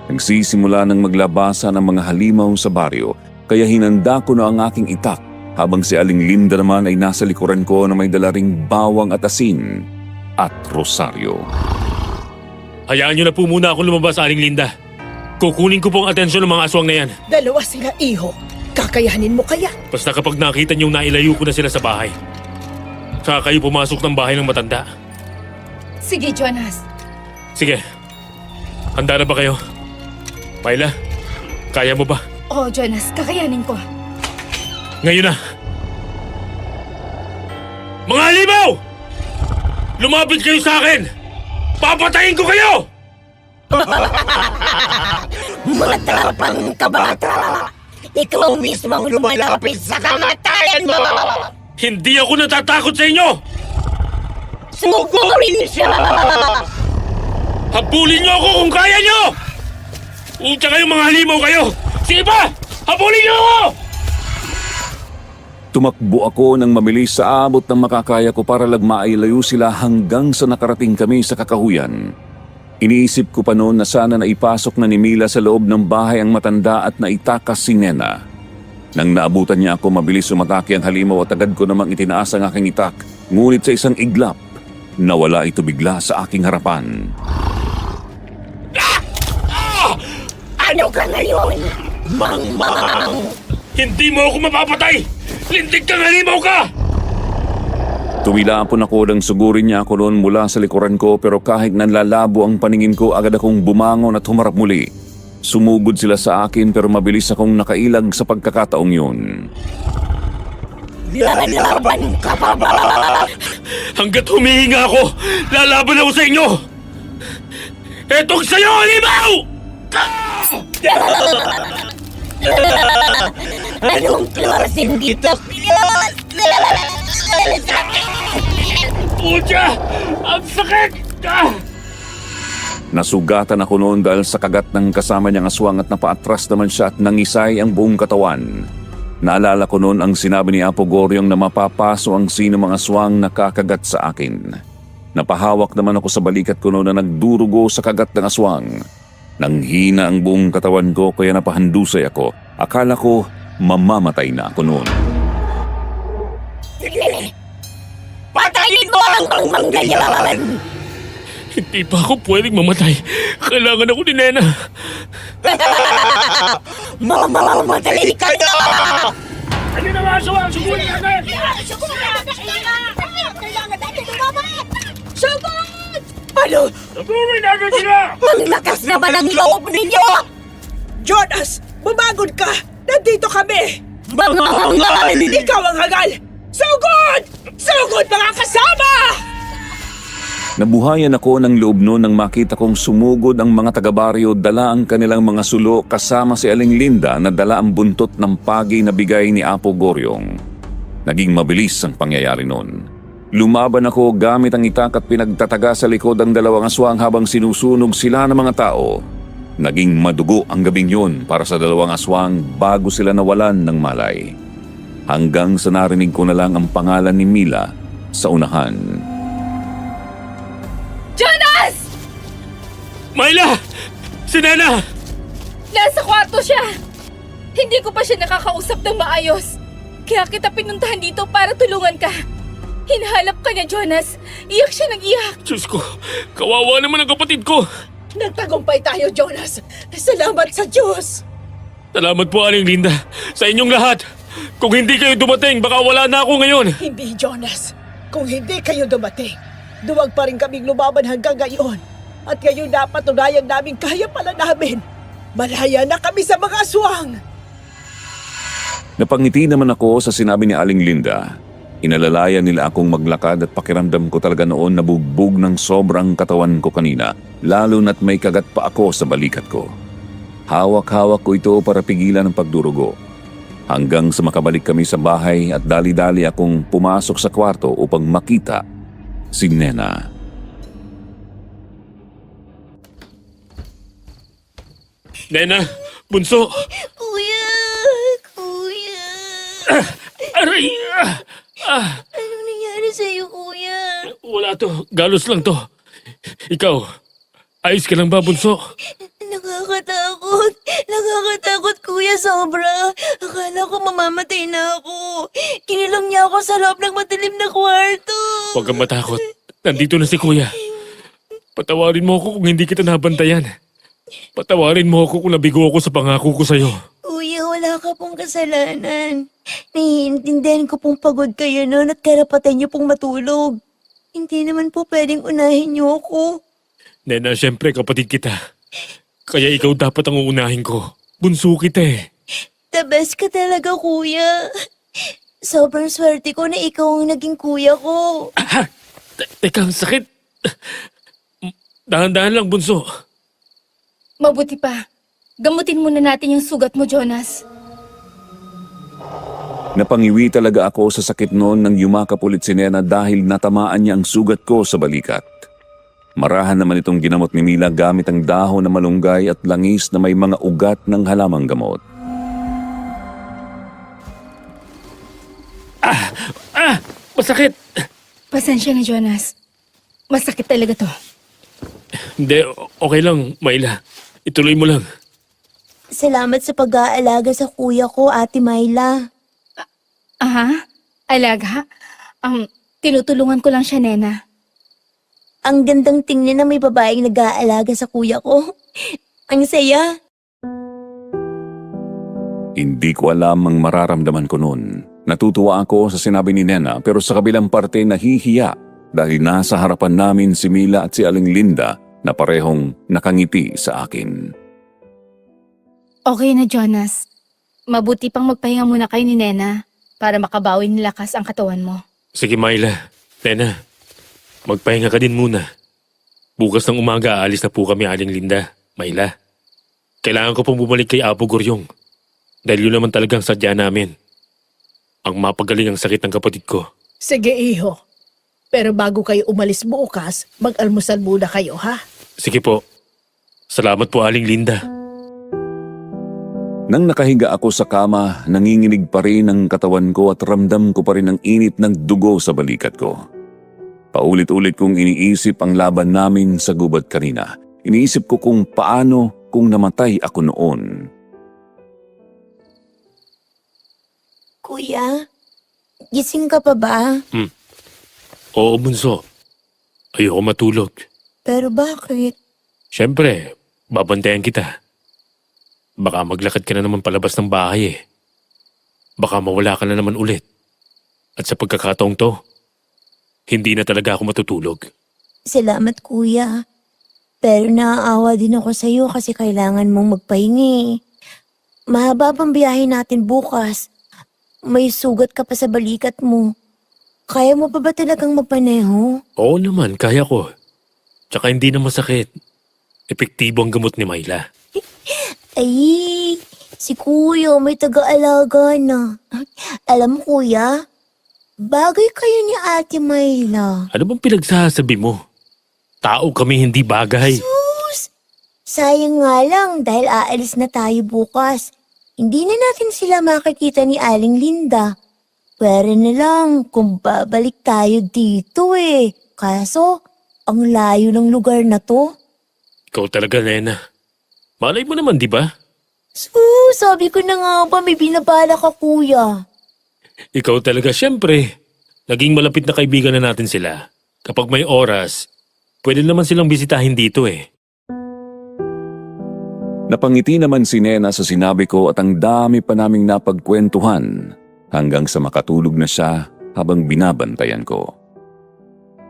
Nagsisimula ng maglabasa ng mga halimaw sa baryo kaya hinanda ko na ang aking itak habang si Aling Linda naman ay nasa likuran ko na may dala ring bawang at asin at rosaryo. Hayaan niyo na po muna akong lumabas, Aling Linda. Kukunin ko po ang atensyon ng mga aswang na yan. Dalawa sila, iho. Kakayanin mo kaya? Basta kapag nakita niyong nailayo ko na sila sa bahay. Saka kayo pumasok ng bahay ng matanda. Sige, Jonas. Sige. Handa na ba kayo? Myla, kaya mo ba? Oo, Jonas. Kakayanin ko. Ngayon na! Mga halimaw! Lumapit kayo sa akin! Papatayin ko kayo! Matapang kabata! Ikaw mismo ang lumalapit sa kamatayan mo! Hindi ako natatakot sa inyo! Sugurin siya! Habulin niyo ako kung kaya niyo! Utsa kayong mga halimaw kayo! Sige pa! Habulin niyo ako! Tumakbo ako ng mabilis sa abot ng makakaya ko para lang mailayo sila hanggang sa nakarating kami sa kakahuyan. Iniisip ko pa noon na sana naipasok na ni Mila sa loob ng bahay ang matanda at naitakas si Nena. Nang naabutan niya ako, mabilis umatake ang halimaw at agad ko namang itinaas ang aking itak. Ngunit sa isang iglap, nawala ito bigla sa aking harapan. Ano ka ngayon? Mang-mang! Hindi mo ako mapapatay! Lintik kang halimaw ka! Tumilapon ako nang sugurin niya ako noon mula sa likuran ko pero kahit nanlalabo ang paningin ko agad akong bumangon at humarap muli. Sumugod sila sa akin pero mabilis akong nakailag sa pagkakataong yun. Lalaban ka pa ba? Hanggat humihinga ako, lalaban ako sa inyo! Etong sa'yo, halimaw! Anong klaseng dito? Pucha! Ang sakit! Nasugatan ako noon dahil sa kagat ng kasama niyang aswang at napaatras naman siya at nangisay ang buong katawan. Naalala ko noon ang sinabi ni Apo Goryong na mapapaso ang sino mga aswang na kakagat sa akin. Napahawak naman ako sa balikat ko noon na nagdurugo sa kagat ng aswang. Nanghina ang buong katawan ko kaya napahandusay ako. Akala ko mamamatay na ako noon. Patayin mo ang manggayan! Hindi pa ako pwedeng mamatay. Kailangan ako ni Nena. Mamamatay ka na! Ano na mga aswang? Sugurin natin! Kailangan natin lumabas! Sugod! Ano? Sugurin natin sila! Ang lakas naman ang loob ninyo! Jonas! Bumagod ka! Nandito kami! Mga hangal! Ikaw ang hangal! Sugod! Sugod mga kasama! Nabuhayan ako ng loob noon nang makita kong sumugod ang mga taga-baryo dala ang kanilang mga sulo kasama si Aling Linda na dala ang buntot ng pagi na bigay ni Apo Goryong. Naging mabilis ang pangyayari noon. Lumaban ako gamit ang itak at pinagtataga sa likod ang dalawang aswang habang sinusunog sila ng mga tao. Naging madugo ang gabing yun para sa dalawang aswang bago sila nawalan ng malay. Hanggang sa narinig ko na lang ang pangalan ni Mila sa unahan. Jonas! Myla! Si Nena! Nasa kwarto siya! Hindi ko pa siya nakakausap ng maayos. Kaya kita pinuntahan dito para tulungan ka. Hinahalap ka niya, Jonas. Iyak siya ng iyak. Diyos ko, kawawa naman ang kapatid ko. Nagtagumpay tayo, Jonas. Salamat sa Diyos. Salamat po, Aling Linda. Sa inyong lahat. Kung hindi kayo dumating, baka wala na ako ngayon. Hindi, Jonas. Kung hindi kayo dumating, duwag pa rin kaming lumaban hanggang ngayon. At ngayon napatunayan namin kaya pala namin. Malaya na kami sa mga aswang. Napangiti naman ako sa sinabi ni Aling Linda. Inalalayan nila akong maglakad at pakiramdam ko talaga noon nabugbog ng sobrang katawan ko kanina, lalo na't may kagat pa ako sa balikat ko. Hawak-hawak ko ito para pigilan ang pagdurugo. Hanggang sa makabalik kami sa bahay at dali-dali akong pumasok sa kwarto upang makita si Nena. Nena, bunso! Kuya! Kuya! Aray! Anong nangyari sa'yo, kuya? Wala to. Galos lang to. Ikaw, ayos ka lang ba, bunso? Nakakatakot. Nakakatakot, kuya, sobra. Akala ko mamamatay na ako. Kinilang niya ako sa loob ng madilim na kwarto. Huwag kang matakot. Nandito na si kuya. Patawarin mo ako kung hindi kita nabantayan. Patawarin mo ako kung nabigo ako sa pangako ko sa'yo. Kuya, wala ka pong kasalanan. Naiintindihan ko pong pagod kayo noon at karapatan niyo pong matulog. Hindi naman po pwedeng unahin niyo ako. Nena, syempre kapatid kita. Kaya ikaw dapat ang uunahin ko. Bunso kita eh. The best ka talaga, kuya. Sobrang swerte ko na ikaw ang naging kuya ko. Teka, ang sakit. Dahan-dahan lang, bunso. Mabuti pa. Gamutin muna natin yung sugat mo, Jonas. Napangiwi talaga ako sa sakit noon nang yumakap ulit si Nena dahil natamaan niya ang sugat ko sa balikat. Marahan naman itong ginamot ni Mila gamit ang dahon na malunggay at langis na may mga ugat ng halamang gamot. Masakit. Pasensya na, Jonas. Masakit talaga to. Hindi, okay lang, Myla. Ituloy mo lang. Salamat sa pag-aalaga sa kuya ko, Ate Myla. Aha? Alaga? Tinutulungan ko lang siya, Nena. Ang gandang tingnan na may babaeng nag-aalaga sa kuya ko. Ang saya. Hindi ko alam ang mararamdaman ko noon. Natutuwa ako sa sinabi ni Nena pero sa kabilang parte nahihiya dahil nasa harapan namin si Mila at si Aling Linda na parehong nakangiti sa akin. Okay na, Jonas. Mabuti pang magpahinga muna kayo ni Nena para makabawi ng lakas ang katawan mo. Sige, Myla. Nena, magpahinga ka din muna. Bukas ng umaga, aalis na po kami, Aling Linda. Myla, kailangan ko pong bumalik kay Apo Guryong. Dahil yun naman talagang sadya namin. Ang mapagaling ang sakit ng kapatid ko. Sige, iho. Pero bago kayo umalis bukas, mag-almusal muna kayo, ha? Sige po. Salamat po, Aling Linda. Nang nakahiga ako sa kama, nanginginig pa rin ang katawan ko at ramdam ko pa rin ang init ng dugo sa balikat ko. Paulit-ulit kong iniisip ang laban namin sa gubat kanina. Iniisip ko kung paano kung namatay ako noon. Kuya, gising ka pa ba? Oo, bunso. Ayoko matulog. Pero bakit? Siyempre, babantayan kita. Baka maglakad ka na naman palabas ng bahay eh. Baka mawala ka na naman ulit. At sa pagkakataong to, hindi na talaga ako matutulog. Salamat, kuya. Pero naaawa din ako sa'yo kasi kailangan mong magpahingi. Mahaba pang biyahe natin bukas. May sugat ka pa sa balikat mo. Kaya mo pa ba talagang magpaneho? Oo naman, kaya ko. Tsaka hindi na masakit. Epektibo ang gamot ni Myla. Ay, si kuya may taga-alaga na. Alam mo, kuya, bagay kayo ni Ate Myla. Ano bang pinagsasabi mo? Tao kami, hindi bagay. Sus! Sayang nga lang dahil aalis na tayo bukas. Hindi na natin sila makikita ni Aling Linda. Pwede na lang kung babalik tayo dito eh. Kaso, ang layo ng lugar na to. Ikaw talaga, Nena. Malay mo naman, di ba? Sus, sabi ko na nga ba may binabala ka, kuya. Ikaw talaga, syempre. Naging malapit na kaibigan na natin sila. Kapag may oras, pwede naman silang bisitahin dito eh. Napangiti naman si Nena sa sinabi ko at ang dami pa naming napagkwentuhan hanggang sa makatulog na siya habang binabantayan ko.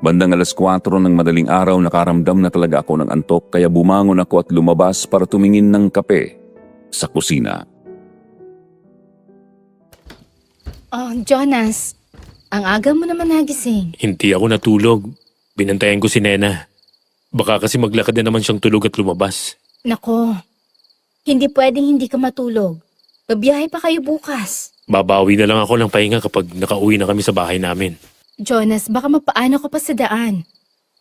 Bandang 4:00 ng madaling araw nakaramdam na talaga ako ng antok kaya bumangon ako at lumabas para tumingin ng kape sa kusina. Oh, Jonas, ang aga mo naman nagising. Hindi ako natulog. Binantayan ko si Nena. Baka kasi maglakad na naman siyang tulog at lumabas. Nako, hindi pwedeng hindi ka matulog. Babiyahe pa kayo bukas. Babawi na lang ako ng pahinga kapag nakauwi na kami sa bahay namin. Jonas, baka mapaano ka pa sa daan.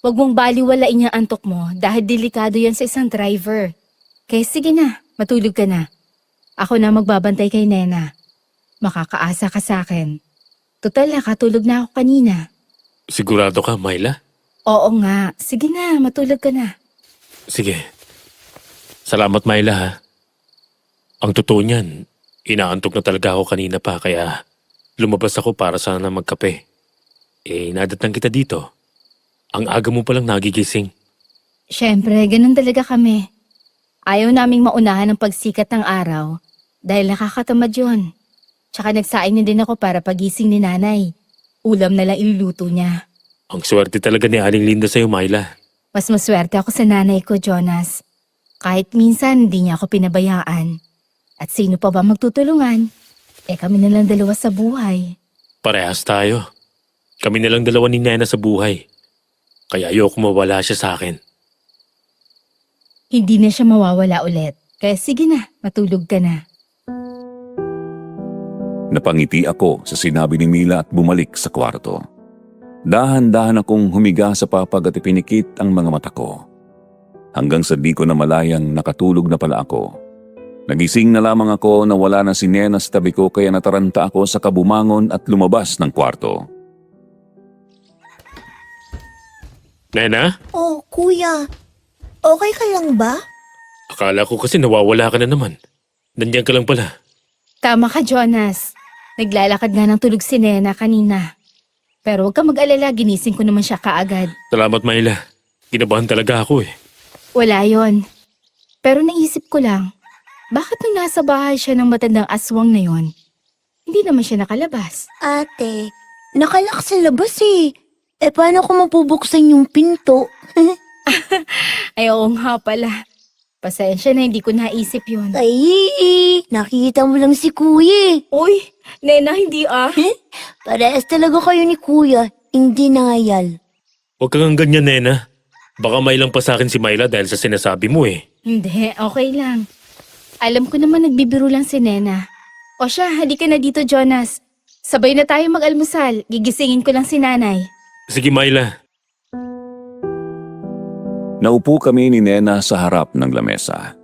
Huwag mong baliwalain yung antok mo dahil delikado yan sa isang driver. Kaya sige na, matulog ka na. Ako na magbabantay kay Nena. Makakaasa ka sa akin. Total, nakatulog na ako kanina. Sigurado ka, Myla? Oo nga. Sige na, matulog ka na. Sige. Salamat, Myla, ha? Ang totoo niyan, inaantok na talaga ako kanina pa kaya lumabas ako para sana magkape. Nadatnan kita dito. Ang aga mo palang nagigising. Siyempre, ganun talaga kami. Ayaw naming maunahan ang pagsikat ng araw dahil nakakatamad yun. Tsaka nagsaing na din ako para pagising ni nanay. Ulam na lang iluluto niya. Ang swerte talaga ni Aling Linda sa'yo, Myla. Mas maswerte ako sa nanay ko, Jonas. Kahit minsan hindi niya ako pinabayaan. At sino pa ba magtutulungan? Kami na lang dalawa sa buhay. Parehas tayo. Kami na lang dalawa ni Nena sa buhay. Kaya ayoko mawala siya sa akin. Hindi na siya mawawala ulit. Kaya sige na, matulog ka na. Napangiti ako sa sinabi ni Mila at bumalik sa kwarto. Dahan-dahan akong humiga sa papag at ipinikit ang mga mata ko. Hanggang sa di ko na malayang nakatulog na pala ako. Nagising na lamang ako na wala na si Nena sa tabi ko kaya nataranta ako sa kabumangon at lumabas ng kwarto. Nena? Oh, kuya. Okay ka lang ba? Akala ko kasi nawawala ka na naman. Nandiyan ka lang pala. Tama ka, Jonas. Naglalakad nga ng tulog si Nena kanina. Pero huwag ka mag-alala, ginising ko naman siya kaagad. Salamat, Myla. Kinabahan talaga ako eh. Wala yon. Pero naisip ko lang, bakit nung nasa bahay siya ng matandang aswang na yon, hindi naman siya nakalabas? Ate, nakalak sa labas eh. Paano ko mapubuksan yung pinto? Ay, oo nga pala. Pasensya na, hindi ko naisip yun. Ay, nakita mo lang si kuya eh. Uy, Nena, hindi ah. Parehas talaga kayo ni kuya, hindi nangayal. Huwag kang ganyan, Nena. Baka may lang pa sa akin si Myla dahil sa sinasabi mo eh. Hindi, okay lang. Alam ko naman nagbibiro lang si Nena. O siya, halika na dito, Jonas. Sabay na tayo mag-almusal. Gigisingin ko lang si nanay. Sige, Myla. Naupo kami ni Nena sa harap ng lamesa.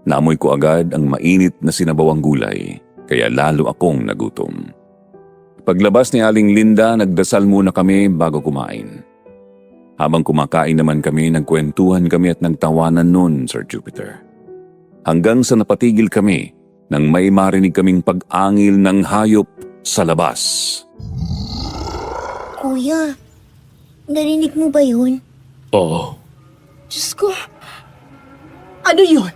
Naamoy ko agad ang mainit na sinabawang gulay, kaya lalo akong nagutom. Paglabas ni Aling Linda, nagdasal muna kami bago kumain. Habang kumakain naman kami, nagkwentuhan kami at nagtawanan nun, Sir Jupiter. Hanggang sa napatigil kami nang may marinig kaming pag-angil ng hayop sa labas. Kuya, narinig mo ba yun? Oo. Diyos ko. Ano yun?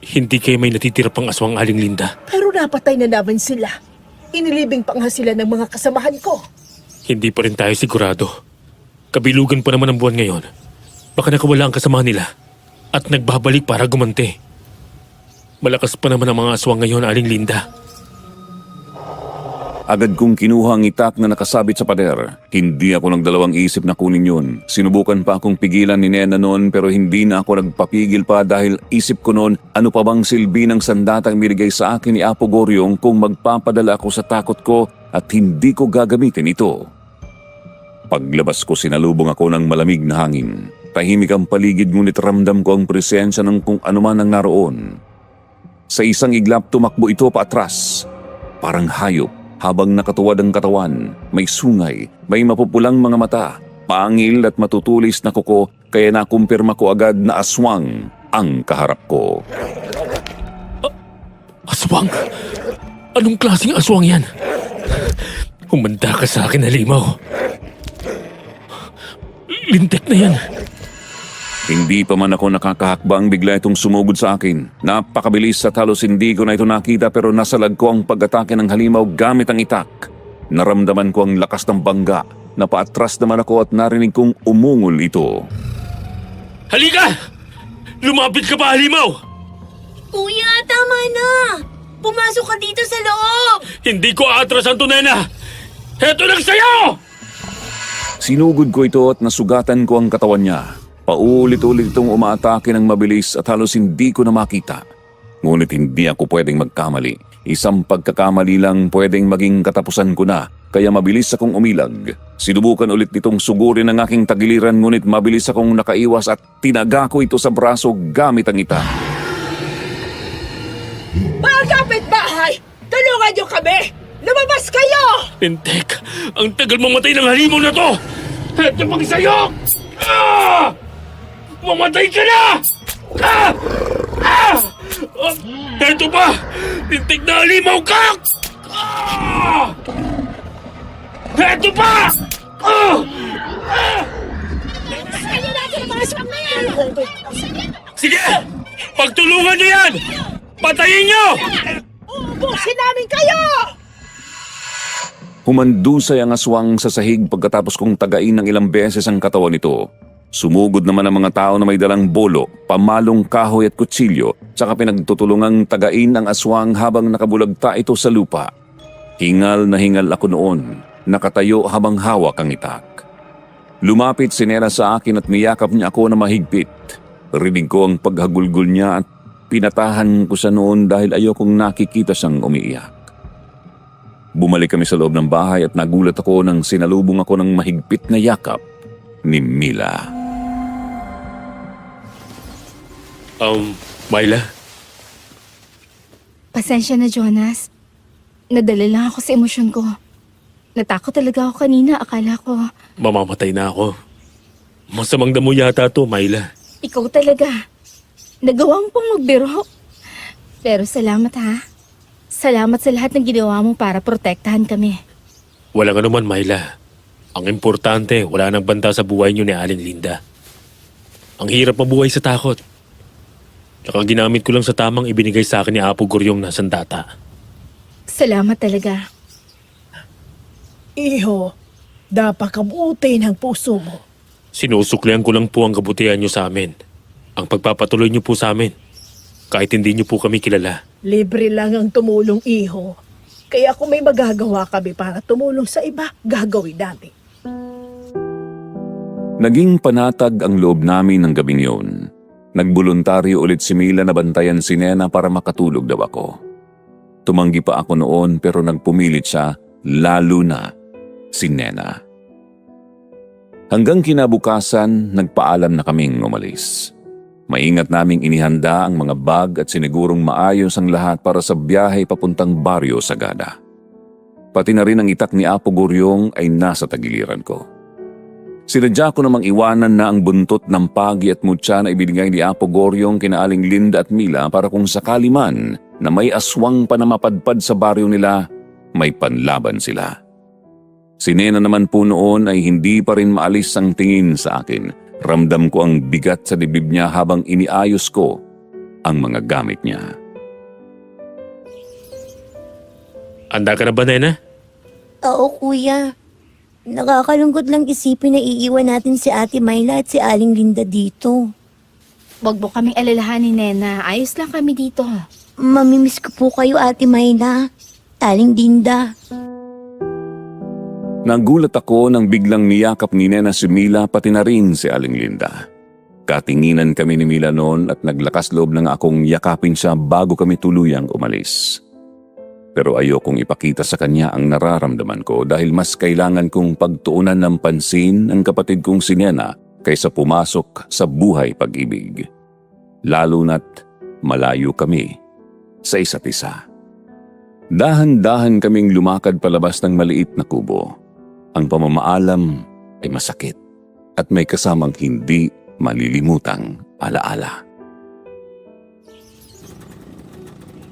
Hindi kayo may natitira pang aswang, Aling Linda. Pero napatay na naman sila. Inilibing pa nga sila ng mga kasamahan ko. Hindi pa rin tayo sigurado. Kabilugan pa naman ang buwan ngayon. Baka nakawala ang kasama nila at nagbabalik para gumanti. Malakas pa naman ang mga aswang ngayon, Aling Linda. Agad kong kinuha ang itak na nakasabit sa pader. Hindi ako nagdalawang isip na kunin yun. Sinubukan pa akong pigilan ni Nena noon pero hindi na ako nagpapigil pa dahil isip ko noon ano pa bang silbi ng sandatang binigay sa akin ni Apo Goryong kung magpapadala ako sa takot ko at hindi ko gagamitin ito. Paglabas ko sinalubong ako ng malamig na hangin. Tahimik ang paligid ngunit ramdam ko ang presensya ng kung anuman ang naroon. Sa isang iglap tumakbo ito paatras. Parang hayop. Habang nakatuwad ang katawan, may sungay, may mapupulang mga mata, pangil at matutulis na kuko kaya nakumpirma ko agad na aswang ang kaharap ko. Aswang? Anong klaseng aswang yan? Humanda ka sa akin, Halimaw. Lintek na yan. Hindi pa man ako nakakahakbang bigla itong sumugod sa akin. Napakabilis at halos hindi ko na ito nakita pero nasalag ko ang pag-atake ng halimaw gamit ang itak. Naramdaman ko ang lakas ng bangga. Napaatras naman ako at narinig kong umungol ito. Halika! Lumapit ka pa, Halimaw! Kuya, tama na! Pumasok ka dito sa loob! Hindi ko aatrasan to, Nena! Heto lang sa'yo! Sinugod ko ito at nasugatan ko ang katawan niya. Paulit-ulit itong umaatake ng mabilis at halos hindi ko na makita. Ngunit hindi ako pwedeng magkamali. Isang pagkakamali lang pwedeng maging katapusan ko na, kaya mabilis akong umilag. Sinubukan ulit nitong sugurin ang aking tagiliran ngunit mabilis akong nakaiwas at tinaga ko ito sa braso gamit ang itak. Mga kapitbahay! Tulungan niyo kami! Lumabas kayo! Lintek, ang tagal mamatay ng halimaw na to! Ito pang sa'yo! Ah! Mamatay ka na! Ah! Ah! Ah! Ito pa! Lintek na halimaw ka! Ah! Ito pa! Ah! Ah! Sige! Pagtulungan niyo yan! Patayin niyo! Ubusin namin kayo! Humandusay ang aswang sa sahig pagkatapos kong tagain ng ilang beses ang katawan nito. Sumugod naman ang mga tao na may dalang bolo, pamalong kahoy at kutsilyo, tsaka pinagtutulungang tagain ang aswang habang nakabulagta ito sa lupa. Hingal na hingal ako noon, nakatayo habang hawak ang itak. Lumapit si Nena sa akin at niyakap niya ako na mahigpit. Rinig ko ang paghagulgol niya at pinatahan ko sa noon dahil ayokong nakikita siyang umiiyak. Bumalik kami sa loob ng bahay at nagulat ako nang sinalubong ako ng mahigpit na yakap ni Mila. Myla? Pasensya na, Jonas. Nadala lang ako sa emosyon ko. Natakot talaga ako kanina. Akala ko, Mamamatay na ako. Masamang damo yata to, Myla. ikaw talaga. Nagawa mo pang magbiro. Pero salamat ha. Salamat sa lahat ng ginawa mo para protektahan kami. Walang anuman, Myla. Ang importante, wala nang banta sa buhay niyo ni Aling Linda. Ang hirap mabuhay sa takot. Tsaka ginamit ko lang sa tamang ibinigay sa akin ni Apo Guryong na sandata. Salamat talaga. Iho, napakabuti ng puso mo. Sinusuklian ko lang po ang kabutihan niyo sa amin. Ang pagpapatuloy niyo po sa amin. Kahit hindi niyo po kami kilala. Libre lang ang tumulong, Iho. Kaya kung may magagawa kami para tumulong sa iba, gagawin namin. Naging panatag ang loob namin ng gabing yun. Nagboluntaryo ulit si Mila na bantayan si Nena para makatulog daw ako. Tumanggi pa ako noon pero nagpumilit siya, lalo na si Nena. Hanggang kinabukasan, nagpaalam na kaming umalis. Maingat naming inihanda ang mga bag at sinigurong maayos ang lahat para sa biyahe papuntang Baryo Sagada. Pati na rin ang itak ni Apo Guryong ay nasa tagiliran ko. Sinadya ko namang iwanan na ang buntot ng pagi at mutya na ibinigay ni Apo Guryong kina Aling Linda at Mila para kung sakali man na may aswang pa na mapadpad sa baryo nila, may panlaban sila. Si Nena naman po noon ay hindi pa rin maalis ang tingin sa akin. Ramdam ko ang bigat sa dibdib niya habang iniayos ko ang mga gamit niya. Anda ka na ba, Nena? Oo, kuya. Nakakalungkot lang isipin na iiwan natin si Ate Myla at si Aling Linda dito. Wag mo kaming alalahanin, Nena. Ayos lang kami dito. Mamimiss ko po kayo, Ate Myla. Aling Linda. Nagulat ako nang biglang niyakap ni Nena si Mila pati na rin si Aling Linda. Katinginan kami ni Mila noon at naglakas loob na nga akong yakapin siya bago kami tuluyang umalis. Pero ayokong ipakita sa kanya ang nararamdaman ko dahil mas kailangan kong pagtuunan ng pansin ang kapatid kong si Nena kaysa pumasok sa buhay pag-ibig. Lalo na't malayo kami sa isa't isa. Dahan-dahan kaming lumakad palabas ng maliit na kubo. Ang pamamaalam ay masakit at may kasamang hindi malilimutang alaala.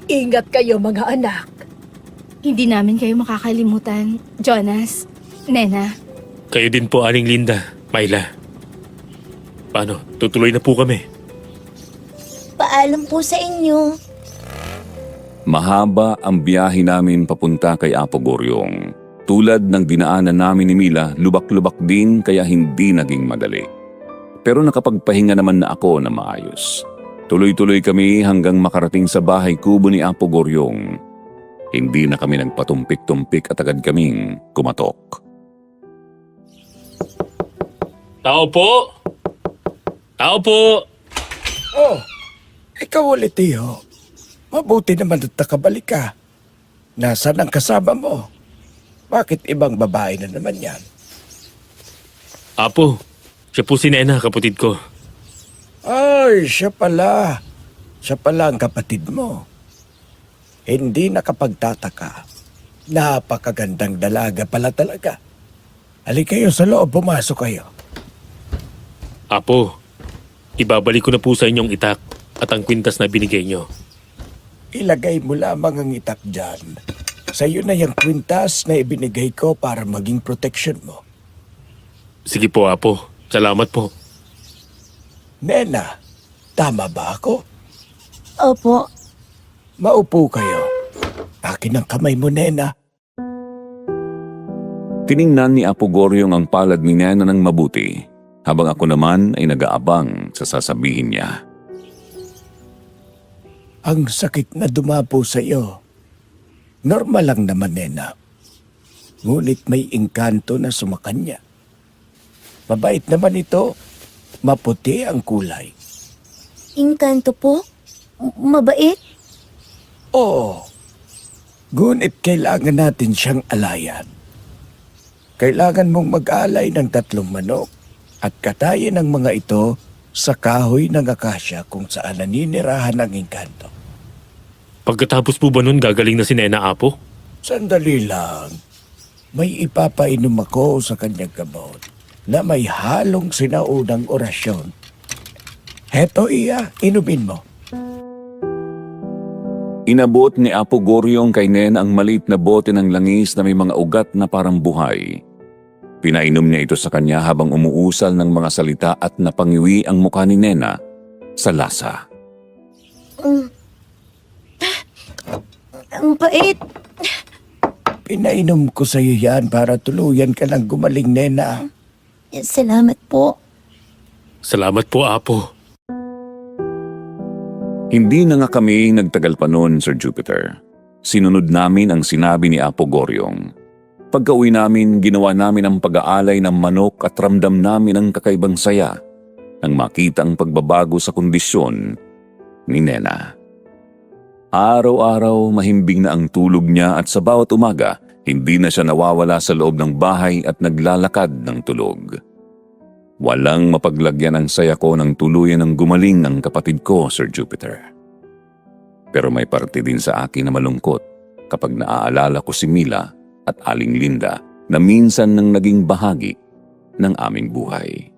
Ingat kayo, mga anak. Hindi namin kayo makakalimutan. Jonas, Nena, Kayo din po, Aling Linda, Myla. Paano? Tutuloy na po kami. Paalam po sa inyo. Mahaba ang biyahe namin papunta kay Apo Guryong. Tulad ng dinaanan namin ni Mila, lubak-lubak din kaya hindi naging madali. Pero nakapagpahinga naman na ako na maayos. Tuloy-tuloy kami hanggang makarating sa bahay kubo ni Apo Guryong. Hindi na kami nagpatumpik-tumpik at agad kaming kumatok. Tao po! Tao po! Oh, ikaw ulit, Iho. Mabuti naman at nakabalik ka. Nasaan ang kasama mo? Bakit ibang babae na naman yan? Apo, siya po si Nena, kapatid ko. Ay, siya pala. Siya pala ang kapatid mo. Hindi nakapagtataka. Napakagandang dalaga pala talaga. Halika kayo sa loob, pumasok kayo. Apo, ibabalik ko na po sa inyong itak at ang kwintas na binigay nyo. Ilagay mo lamang ang itak dyan. Sa'yo na yung kwintas na ibinigay ko para maging protection mo. Sige po, Apo. Salamat po. Nena, tama ba ako? Opo. Maupo kayo. Akin ang kamay mo, Nena. Tiningnan ni Apo Goryong ang palad ni Nena ng mabuti, habang ako naman ay nag-aabang sa sasabihin niya. Ang sakit na dumapo sa iyo. Normal lang naman, Nena. Ngunit may engkanto na sumakanya. Mabait naman ito. Maputi ang kulay. Engkanto po? Mabait? Oo. Ngunit kailangan natin siyang alayan. Kailangan mong mag-alay ng 3 manok at katayin ang mga ito sa kahoy ng akasya kung saan naninirahan ang engkanto. Pagkatapos po ba nun gagaling na si Nena, Apo? Sandali lang. May ipapainom ako sa kanyang gamot na may halong sinaunang orasyon. Heto iya, inumin mo. Inabot ni Apo Goryong kay Nena ang maliit na bote ng langis na may mga ugat na parang buhay. Pinainom niya ito sa kanya habang umuusal ng mga salita at napangiwi ang mukha ni Nena sa lasa. Ang bait. Pinainom ko sa iyo yan para tuluyan ka ng gumaling, Nena. Salamat po. Salamat po, Apo. Hindi na nga kami nagtagal pa noon, Sir Jupiter. Sinunod namin ang sinabi ni Apo Goryong. Pagka-uwi namin, ginawa namin ang pag-aalay ng manok at ramdam namin ang kakaibang saya nang makita ang pagbabago sa kondisyon ni Nena. Araw-araw mahimbing na ang tulog niya at sa bawat umaga, hindi na siya nawawala sa loob ng bahay at naglalakad ng tulog. Walang mapaglagyan ang saya ko nang tuluyan ng gumaling ang kapatid ko, Sir Jupiter. Pero may parte din sa akin na malungkot kapag naaalala ko si Mila at Aling Linda na minsan nang naging bahagi ng aming buhay.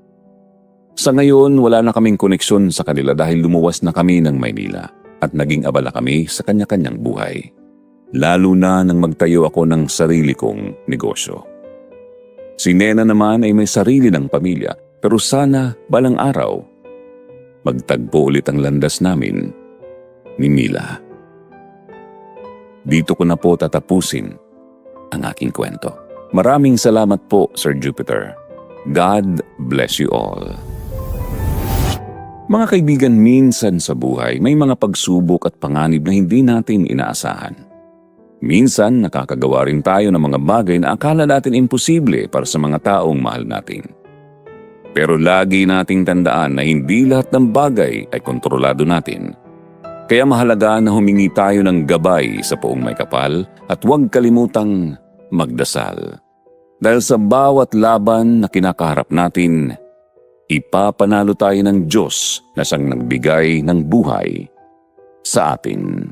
Sa ngayon, wala na kaming koneksyon sa kanila dahil lumuwas na kami ng Maynila at naging abala kami sa kanya-kanyang buhay. Lalo na nang magtayo ako ng sarili kong negosyo. Si Nena naman ay may sarili ng pamilya, pero sana balang araw, magtagpo ulit ang landas namin ni Mila. Dito ko na po tatapusin ang aking kwento. Maraming salamat po, Sir Jupiter. God bless you all. Mga kaibigan, minsan sa buhay may mga pagsubok at panganib na hindi natin inaasahan. Minsan nakakagawa rin tayo ng mga bagay na akala natin imposible para sa mga taong mahal natin. Pero lagi nating tandaan na hindi lahat ng bagay ay kontrolado natin. Kaya mahalaga na humingi tayo ng gabay sa Poong May Kapal at huwag kalimutang magdasal. Dahil sa bawat laban na kinakaharap natin, ipapanalo tayo ng Diyos na siyang nagbigay ng buhay sa atin.